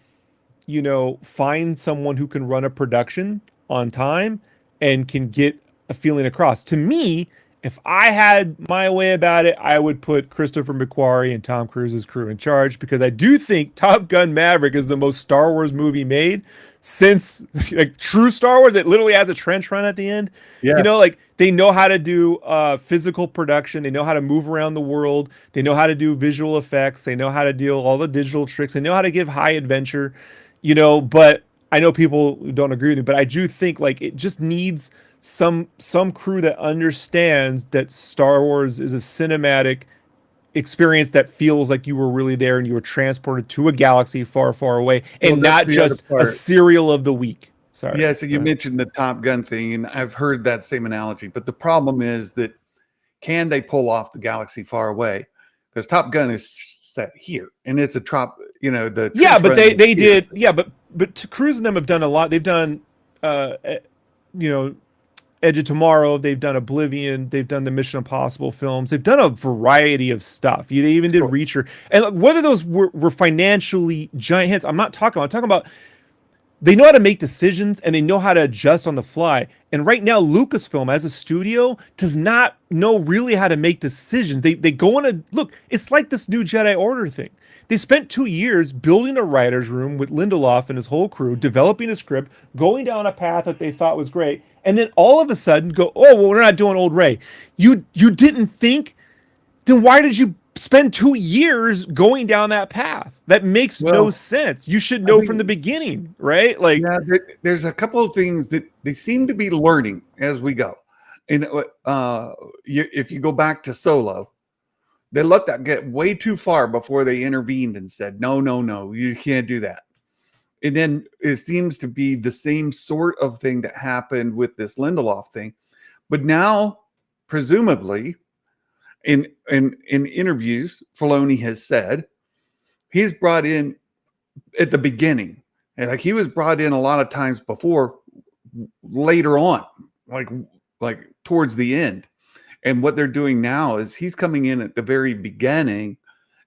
you know, find someone who can run a production on time and can get a feeling across. To me, if I had my way about it, I would put Christopher McQuarrie and Tom Cruise's crew in charge, because I do think Top Gun Maverick is the most Star Wars movie made since, like, true Star Wars. It literally has a trench run at the end. Yeah. You know, like, they know how to do physical production. They know how to move around the world. They know how to do visual effects. They know how to deal all the digital tricks. They know how to give high adventure, you know, but I know people don't agree with me, but I do think, like, it just needs some crew that understands that Star Wars is a cinematic experience that feels like you were really there and you were transported to a galaxy far, far away, and not just a serial of the week. Sorry. Yeah, so you mentioned the Top Gun thing, and I've heard that same analogy, but the problem is that can they pull off the galaxy far away? Because Top Gun is set here, and it's a but they did. Yeah, but Cruise and them have done a lot. They've done, you know, Edge of Tomorrow. They've done Oblivion. They've done the Mission Impossible films. They've done a variety of stuff. They even did Reacher. And whether those were financially giant hits, I'm talking about they know how to make decisions and they know how to adjust on the fly. And right now, Lucasfilm as a studio does not know really how to make decisions. They go on look, it's like this new Jedi Order thing. They spent 2 years building a writer's room with Lindelof and his whole crew, developing a script, going down a path that they thought was great, and then all of a sudden go, oh, well, we're not doing Old Rey. You didn't think? Then why did you spend 2 years going down that path? That makes no sense. You should know from the beginning, right? Like, yeah, there's a couple of things that they seem to be learning as we go. And if you go back to Solo, they let that get way too far before they intervened and said, no, you can't do that. And then it seems to be the same sort of thing that happened with this Lindelof thing. But now, presumably, in interviews, Filoni has said he's brought in at the beginning. And like he was brought in a lot of times before, later on, like towards the end. And what they're doing now is he's coming in at the very beginning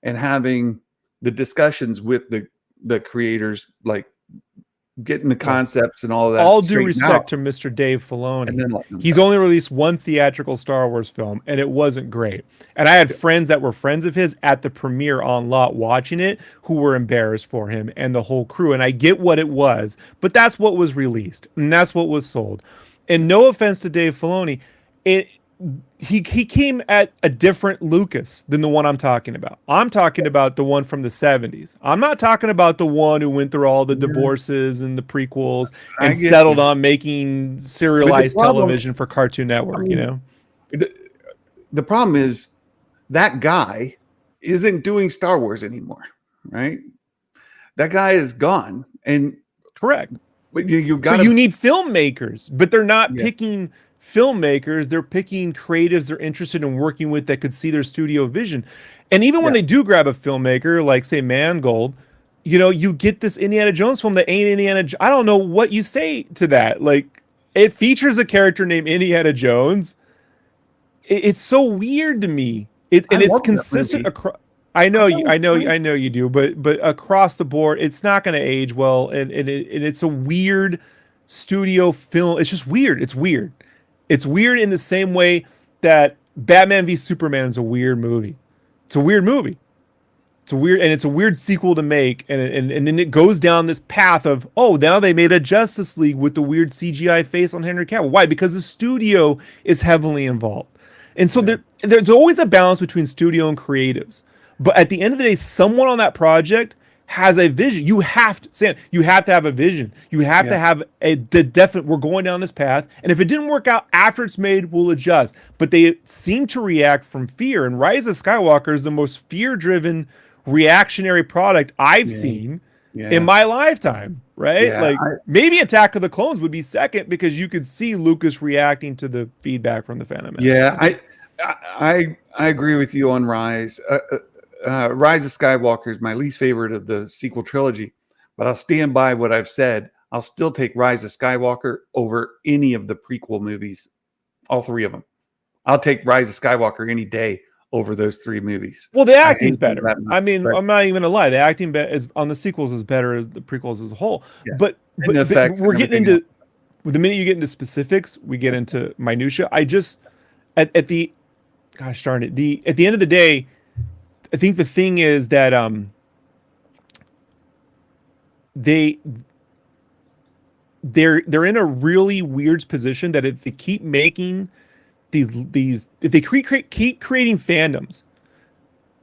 and having the discussions with the creators, like getting the concepts and all that. All due respect to Mr. Dave Filoni, he's only released one theatrical Star Wars film, and it wasn't great. And I had friends that were friends of his at the premiere on lot watching it who were embarrassed for him and the whole crew. And I get what it was, but that's what was released, and that's what was sold. And no offense to Dave Filoni, he came at a different Lucas than the one I'm talking about. I'm talking about the one from the 70s. I'm not talking about the one who went through all the divorces and the prequels and settled on making serialized television for Cartoon Network, you know? The problem is that guy isn't doing Star Wars anymore, right? That guy is gone. And correct. But you need filmmakers, but they're not picking filmmakers. They're picking creatives they're interested in working with that could see their studio vision. And even when they do grab a filmmaker like, say, Mangold, you know, you get this Indiana Jones film that ain't Indiana. I don't know what you say to that. Like, it features a character named Indiana Jones. It's so weird to me. It's consistent across. I know you do, but across the board, it's not going to age well, and it's a weird studio film. It's just weird. It's weird. It's weird in the same way that Batman v Superman is a weird movie. It's a weird movie. It's a weird sequel to make, and then it goes down this path of, oh, now they made a Justice League with the weird CGI face on Henry Cavill. Why? Because the studio is heavily involved, and so there's always a balance between studio and creatives. But at the end of the day, someone on that project has a vision. You have to have a vision. You have to have a definite, we're going down this path. And if it didn't work out after it's made, we'll adjust. But they seem to react from fear. And Rise of Skywalker is the most fear-driven, reactionary product I've seen in my lifetime, right? Yeah, maybe Attack of the Clones would be second because you could see Lucas reacting to the feedback from the Phantom Menace. Yeah, I agree with you on Rise. Rise of Skywalker is my least favorite of the sequel trilogy, but I'll stand by what I've said. I'll still take Rise of Skywalker over any of the prequel movies, all three of them. I'll take Rise of Skywalker any day over those three movies. Well, the acting's better. I mean, I'm not even gonna lie. The acting is on the sequels is better as the prequels as a whole. Yeah. But we're getting into the minute you get into specifics, we get into minutia. I just at the gosh darn it, at the end of the day, I think the thing is that they're in a really weird position that if they keep making these if they keep creating fandoms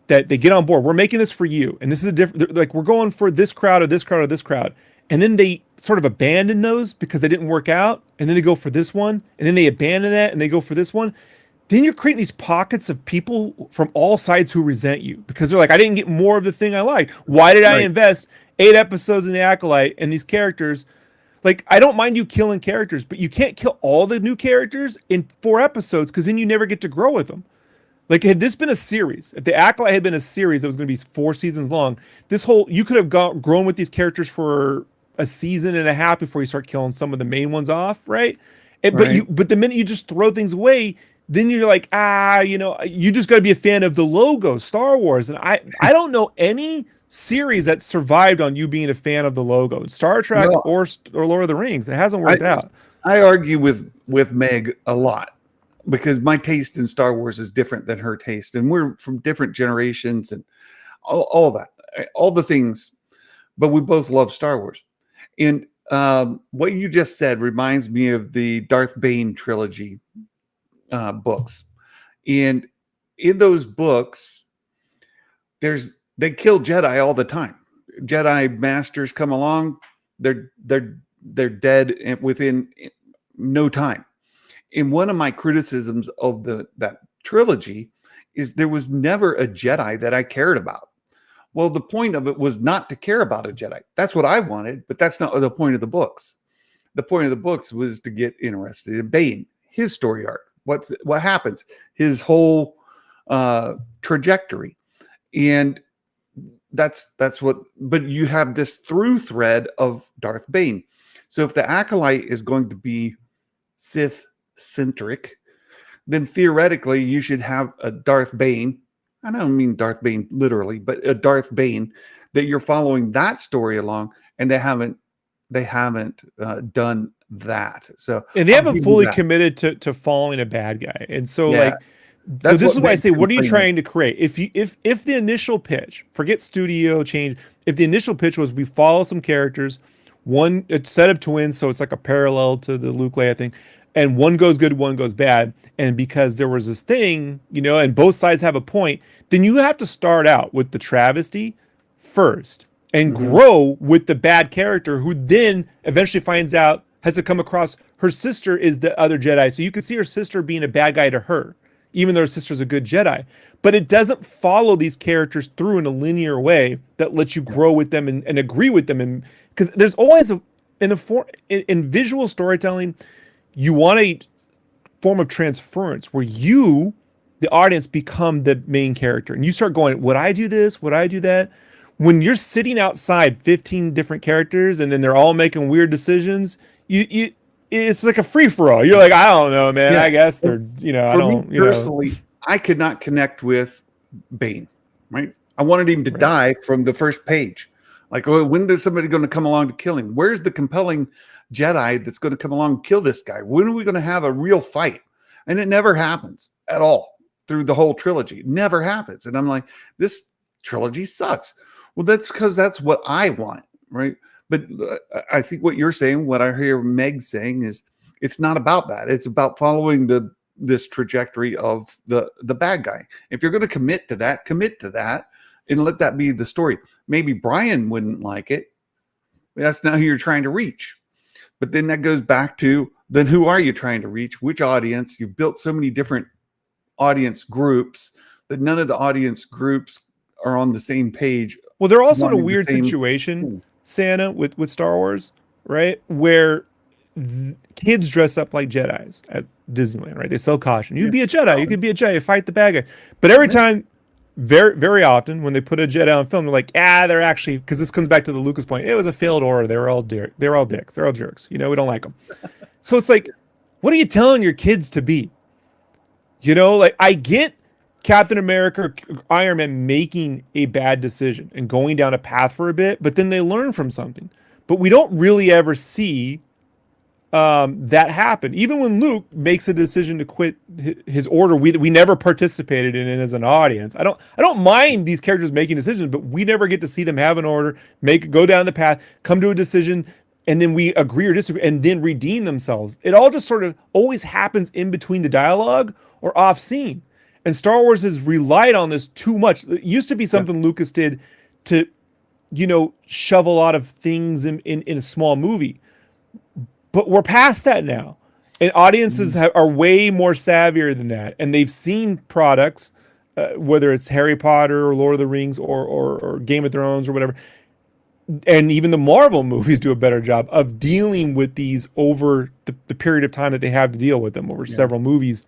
that they get on board, we're making this for you, and this is a different, like, we're going for this crowd or this crowd or this crowd, and then they sort of abandon those because they didn't work out, and then they go for this one, and then they abandon that and they go for this one. Then you're creating these pockets of people from all sides who resent you because they're like, I didn't get more of the thing I liked. Why did I invest 8 episodes in The Acolyte and these characters? Like, I don't mind you killing characters, but you can't kill all the new characters in 4 episodes because then you never get to grow with them. Like, had this been a series, if The Acolyte had been a series that was going to be 4 seasons long, you could have grown with these characters for a season and a half before you start killing some of the main ones off, right? But the minute you just throw things away, then you're like, you just got to be a fan of the logo, Star Wars. And I don't know any series that survived on you being a fan of the logo. Star Trek or Lord of the Rings. It hasn't worked out. I argue with Meg a lot because my taste in Star Wars is different than her taste. And we're from different generations and all that, all the things. But we both love Star Wars. And what you just said reminds me of the Darth Bane trilogy books, and in those books they kill Jedi all the time. Jedi masters come along, they're dead within no time. And one of my criticisms of that trilogy is there was never a Jedi that I cared about. Well, the point of it was not to care about a Jedi. That's what I wanted, but that's not the point of the books. The point of the books was to get interested in Bane, his story arc. What happens, his whole trajectory, and that's what. But you have this through thread of Darth Bane. So if the Acolyte is going to be Sith centric, then theoretically you should have a Darth Bane. I don't mean Darth Bane literally, but a Darth Bane that you're following that story along, and they haven't done that. So and they haven't fully committed to following a bad guy. And so this is why I say, what are you trying to create? If the initial pitch, forget studio change, if the initial pitch was we follow some characters, a set of twins, so it's like a parallel to the Luke Leia thing, and one goes good, one goes bad, and because there was this thing, and both sides have a point, then you have to start out with the travesty first and grow with the bad character who then eventually finds out, has to come across her sister is the other Jedi. So you can see her sister being a bad guy to her, even though her sister's a good Jedi. But it doesn't follow these characters through in a linear way that lets you grow with them and agree with them. And because there's always in visual storytelling, you want a form of transference where you, the audience, become the main character. And you start going, would I do this? Would I do that? When you're sitting outside 15 different characters and then they're all making weird decisions, it's like a free for all. You're like, I don't know, man. Yeah. I guess they're, For me personally, I could not connect with Bane, right? I wanted him to Right. die from the first page. Like, oh, when is somebody going to come along to kill him? Where's the compelling Jedi that's going to come along and kill this guy? When are we going to have a real fight? And it never happens at all through the whole trilogy. It never happens. And I'm like, this trilogy sucks. Well, that's because that's what I want, right? But I think what you're saying, what I hear Meg saying is, it's not about that. It's about following this trajectory of the bad guy. If you're going to commit to that, and let that be the story. Maybe Brian wouldn't like it. That's not who you're trying to reach. But then that goes back to, then who are you trying to reach? Which audience? You've built so many different audience groups that none of the audience groups are on the same page. Well, they're also in a wanting the weird same situation, thing. Santa, with Star Wars, right? Where kids dress up like Jedis at Disneyland, right? They sell caution. You be a Jedi. You could be a Jedi. Fight the bad guy. But every time, very, very often, when they put a Jedi on film, they're like, they're actually, because this comes back to the Lucas point. It was a failed order. They're all dicks. They're all jerks. You know, we don't like them. So it's like, what are you telling your kids to be? You know, like, I get Captain America or Iron Man making a bad decision and going down a path for a bit, but then they learn from something. But we don't really ever see that happen. Even when Luke makes a decision to quit his order, we never participated in it as an audience. I don't mind these characters making decisions, but we never get to see them have an order, go down the path, come to a decision, and then we agree or disagree, and then redeem themselves. It all just sort of always happens in between the dialogue or off scene. And Star Wars has relied on this too much. It used to be something Lucas did to, shove a lot of things in a small movie. But we're past that now. And audiences are way more savvier than that. And they've seen products, whether it's Harry Potter or Lord of the Rings or Game of Thrones or whatever. And even the Marvel movies do a better job of dealing with these over the period of time that they have to deal with them over several movies.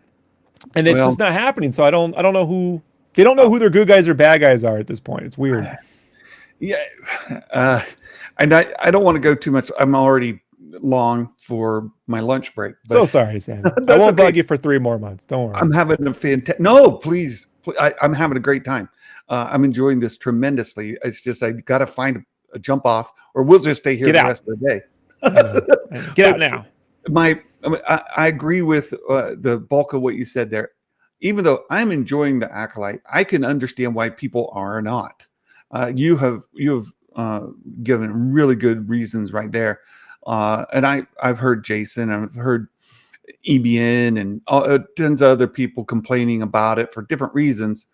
And it's just not happening. So I don't know who they don't know who their good guys or bad guys are at this point. It's weird. Yeah. And I don't want to go too much. I'm already long for my lunch break. So sorry, Sam. I won't bug you for 3 more months. Don't worry. I'm having a fantastic. No, please. I'm having a great time. I'm enjoying this tremendously. It's just I got to find a jump off, or we'll just stay here the rest of the day. Get out now. I agree with the bulk of what you said there. Even though I'm enjoying the Acolyte, I can understand why people are not. You have given really good reasons right there. And I've heard Jason, I've heard EBN and tons of other people complaining about it for different reasons.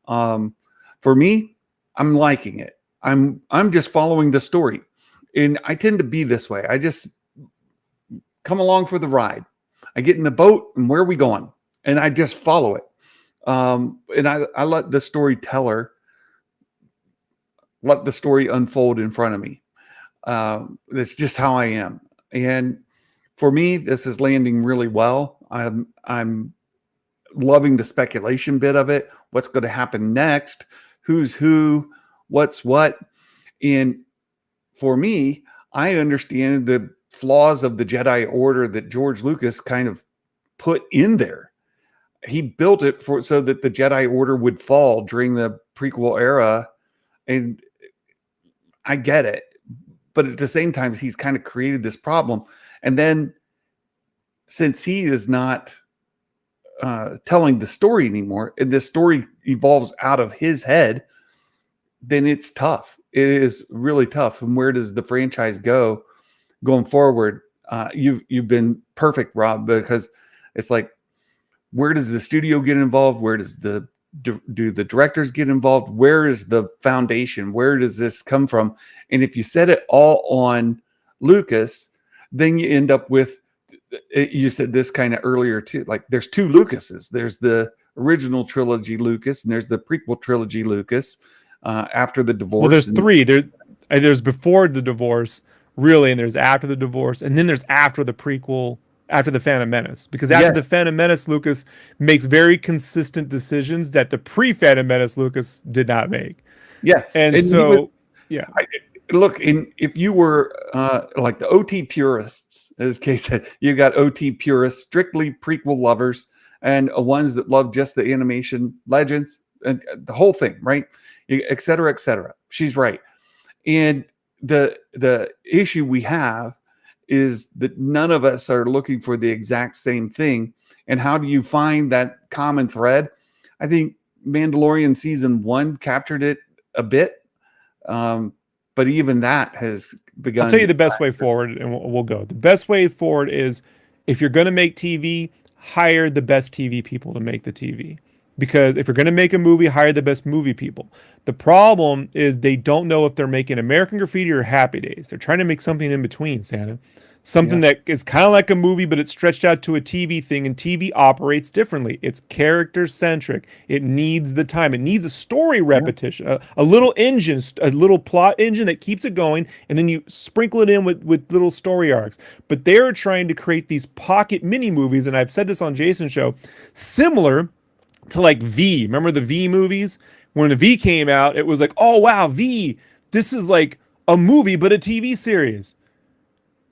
For me, I'm liking it. I'm just following the story, and I tend to be this way. I just come along for the ride. I get in the boat, and where are we going? And I just follow it. And I let the storyteller let the story unfold in front of me. That's just how I am. And for me, this is landing really well. I'm loving the speculation bit of it. What's going to happen next? Who's who? What's what? And for me, I understand the flaws of the Jedi Order that George Lucas kind of put in there. He built it so that the Jedi Order would fall during the prequel era. And I get it. But at the same time, he's kind of created this problem. And then since he is not telling the story anymore, and this story evolves out of his head, then it's tough. It is really tough. And where does the franchise go going forward? You've been perfect, Rob, because it's like, where does the studio get involved? Where does do the directors get involved? Where is the foundation? Where does this come from? And if you set it all on Lucas, then you end up with, you said this kind of earlier too, like there's 2 Lucases. There's the original trilogy Lucas, and there's the prequel trilogy Lucas after the divorce. Well, there's 3. There's before the divorce, really, and there's after the divorce, and then there's after the prequel, after the Phantom Menace. Because after the Phantom Menace, Lucas makes very consistent decisions that the pre-Phantom Menace Lucas did not make. Yeah. And so, look, if you were like the OT purists, as Kay said, you got OT purists, strictly prequel lovers, and ones that love just the animation legends. and the whole thing, right? Et cetera, et cetera. She's right. And the issue we have is that none of us are looking for the exact same thing. And how do you find that common thread? I think Mandalorian season 1 captured it a bit. But even that has begun. I'll tell you the best way forward, and we'll go. The best way forward is, if you're going to make TV, hire the best TV people to make the TV. Because if you're going to make a movie, hire the best movie people. The problem is they don't know if they're making American Graffiti or Happy Days. They're trying to make something in between, Santa. Something that is kind of like a movie, but it's stretched out to a TV thing, and TV operates differently. It's character-centric. It needs the time. It needs a story repetition, a little engine, a little plot engine that keeps it going, and then you sprinkle it in with little story arcs. But they're trying to create these pocket mini-movies, and I've said this on Jason's show, similar to like V. Remember the V movies? When the V came out, it was like, oh, wow, V. This is like a movie, but a TV series.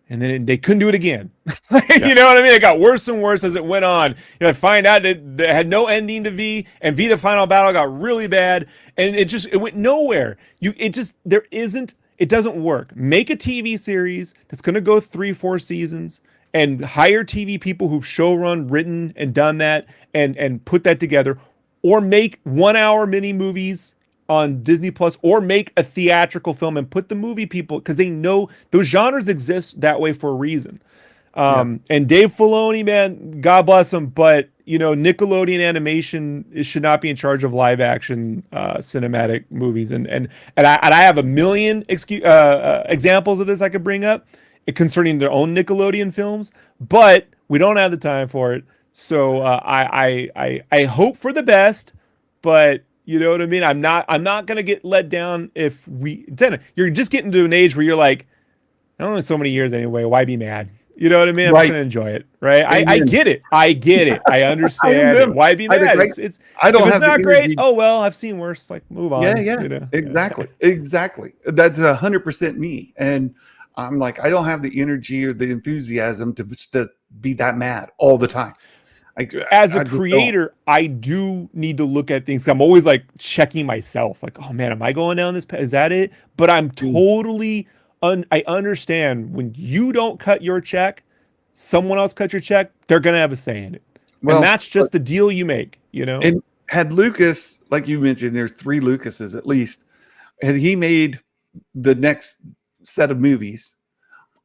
And then they couldn't do it again. You know what I mean? It got worse and worse as it went on. I find out that it had no ending to V, and V the Final Battle got really bad, and it went nowhere. It doesn't work. Make a TV series that's going to go 3-4 seasons, and hire TV people who've showrun, written, and done that, and put that together, or make 1-hour mini movies on Disney Plus, or make a theatrical film and put the movie people, because they know those genres exist that way for a reason. And Dave Filoni, man, God bless him, but Nickelodeon Animation should not be in charge of live action cinematic movies. And I have a million examples of this I could bring up concerning their own Nickelodeon films, but we don't have the time for it. So I hope for the best, but you know what I mean? I'm not gonna get let down if you're just getting to an age where you're like, only so many years anyway, why be mad? You know what I mean? I'm just gonna enjoy it, right? I get it. I understand it. Why be mad? It's I don't if have it's not the great. energy. Oh well, I've seen worse. Like, move on. Yeah. Exactly. That's 100% me. And I'm like, I don't have the energy or the enthusiasm to be that mad all the time. As a creator, I do need to look at things. I'm always like checking myself, like, oh man, am I going down this path? Is that it? But I'm totally, I understand when you don't cut your check, someone else cut your check, they're going to have a say in it. Well, and that's just the deal you make, And had Lucas, like you mentioned, there's 3 Lucases at least, had he made the next set of movies,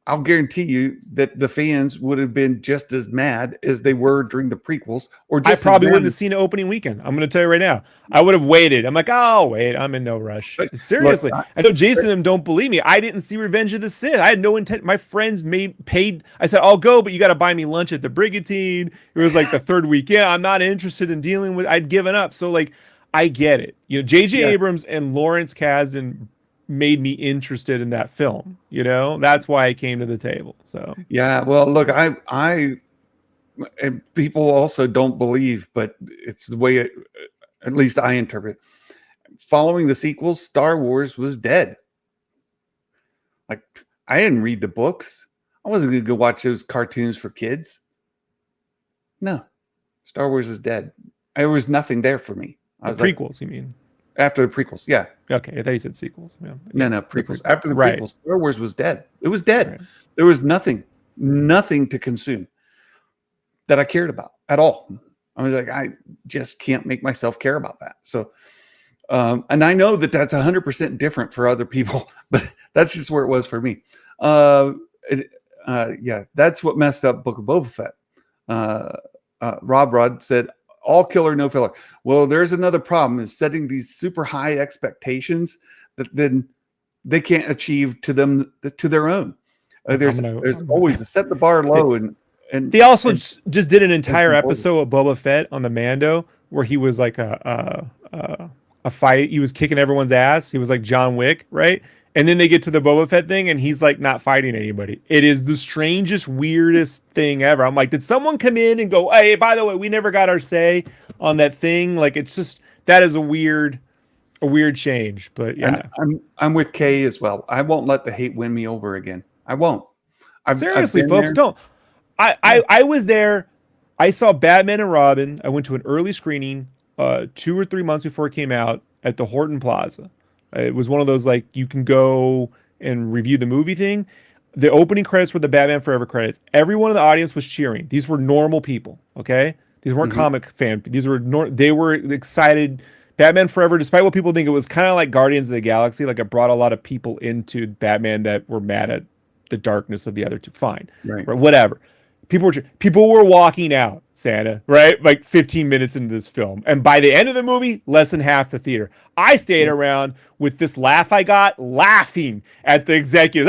I'll guarantee you that the fans would have been just as mad as they were during the prequels. Or just I probably wouldn't have seen it opening weekend. I'm going to tell you right now. I would have waited. I'm like, oh, wait, I'm in no rush. Seriously. Look, I know Jason and them don't believe me. I didn't see Revenge of the Sith. I had no intent. My friends paid. I said, I'll go, but you got to buy me lunch at the Brigantine. It was like the 3rd week. Yeah, I'm not interested in dealing with. I'd given up. So like, I get it. J.J. Abrams and Lawrence Kasdan made me interested in that film. That's why I came to the table. So yeah, well, look, I and people also don't believe, but it's the way at least I interpret. Following the sequels, Star Wars was dead. Like, I didn't read the books. I wasn't going to go watch those cartoons for kids. No, Star Wars is dead. There was nothing there for me. The prequels, you mean? After the prequels, yeah. Okay, I thought you said sequels. Yeah. No, prequels. After the prequels, Star Wars was dead. It was dead. Right. There was nothing to consume that I cared about at all. I was like, I just can't make myself care about that. So, and I know that that's 100% different for other people, but that's just where it was for me. That's what messed up Book of Boba Fett. Rob Rod said, all killer, no filler. Well, there's another problem is setting these super high expectations that then they can't achieve to their own. There's always a set the bar low and they also just did an entire episode of Boba Fett on the Mando where he was like a fight. He was kicking everyone's ass. He was like John Wick, right? And then they get to the Boba Fett thing, and he's like not fighting anybody. It is the strangest, weirdest thing ever. I'm like, did someone come in and go, hey, by the way, we never got our say on that thing? Like, it's just, that is a weird change. But yeah, I'm with Kay as well. I won't let the hate win me over again. I won't. Seriously, folks, don't. I was there. I saw Batman and Robin. I went to an early screening. 2 or 3 months before it came out at the Horton Plaza. It was one of those like you can go and review the movie thing. The opening credits were the Batman Forever credits. Everyone in the audience was cheering. These were normal people, okay? These weren't comic fan. These were they were excited. Batman Forever, despite what people think, it was kind of like Guardians of the Galaxy. Like it brought a lot of people into Batman that were mad at the darkness of the other two. Fine, Right. whatever. People were walking out, Santa, right? Like 15 minutes into this film. And by the end of the movie, less than half the theater. I stayed around with this laugh I got, laughing at the executives.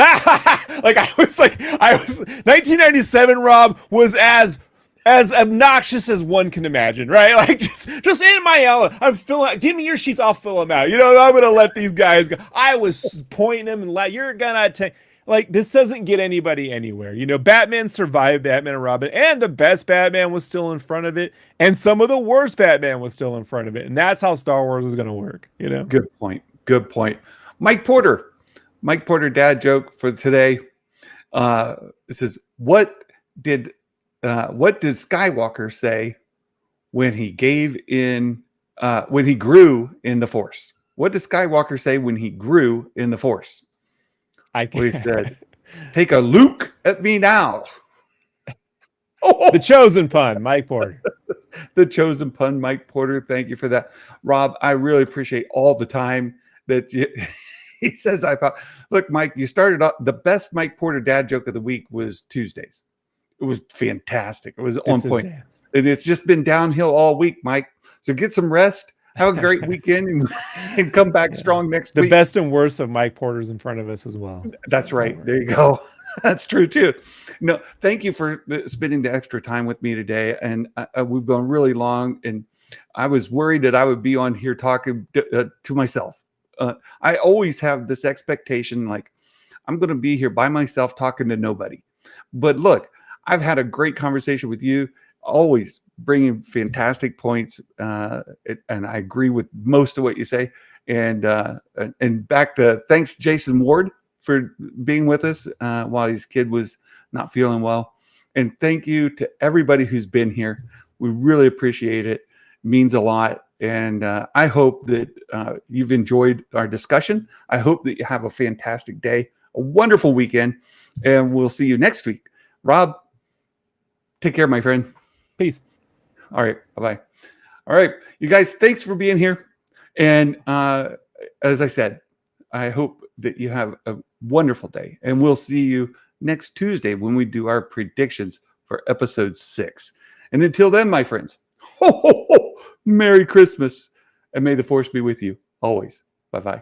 Like I was 1997, Rob, was as obnoxious as one can imagine, right? Like just in my element, I'm filling. Give me your sheets, I'll fill them out. You know, I'm gonna let these guys go. I was pointing them and you're gonna take. Like, this doesn't get anybody anywhere. You know, Batman survived Batman and Robin, and the best Batman was still in front of it, and some of the worst Batman was still in front of it. And that's how Star Wars is going to work, you know? Good point. Good point. Mike Porter dad joke for today. This is what did Skywalker say when he grew in the Force? What does Skywalker say when he grew in the Force? He said, "Take a look at me now." The chosen pun, Mike Porter. The chosen pun, Mike Porter. Thank you for that, Rob. I really appreciate all the time that he says. I thought, look, Mike, you started off the best Mike Porter dad joke of the week was Tuesdays. It was fantastic. It was on point, and it's just been downhill all week, Mike. So get some rest. Have a great weekend and come back strong next week. The best and worst of Mike Porter's in front of us as well. That's right. There you go. That's true too. No, thank you for spending the extra time with me today. And we've gone really long, and I was worried that I would be on here talking to myself. I always have this expectation, like I'm going to be here by myself talking to nobody. But look, I've had a great conversation with you. Always bringing fantastic points, and I agree with most of what you say. And back to thanks, Jason Ward, for being with us while his kid was not feeling well. And thank you to everybody who's been here. We really appreciate it. It means a lot. And I hope that you've enjoyed our discussion. I hope that you have a fantastic day, a wonderful weekend, and we'll see you next week. Rob, take care, my friend. Peace. All right. Bye-bye. All right. You guys, thanks for being here. And as I said, I hope that you have a wonderful day. And we'll see you next Tuesday when we do our predictions for episode 6. And until then, my friends, Merry Christmas. And may the Force be with you always. Bye-bye.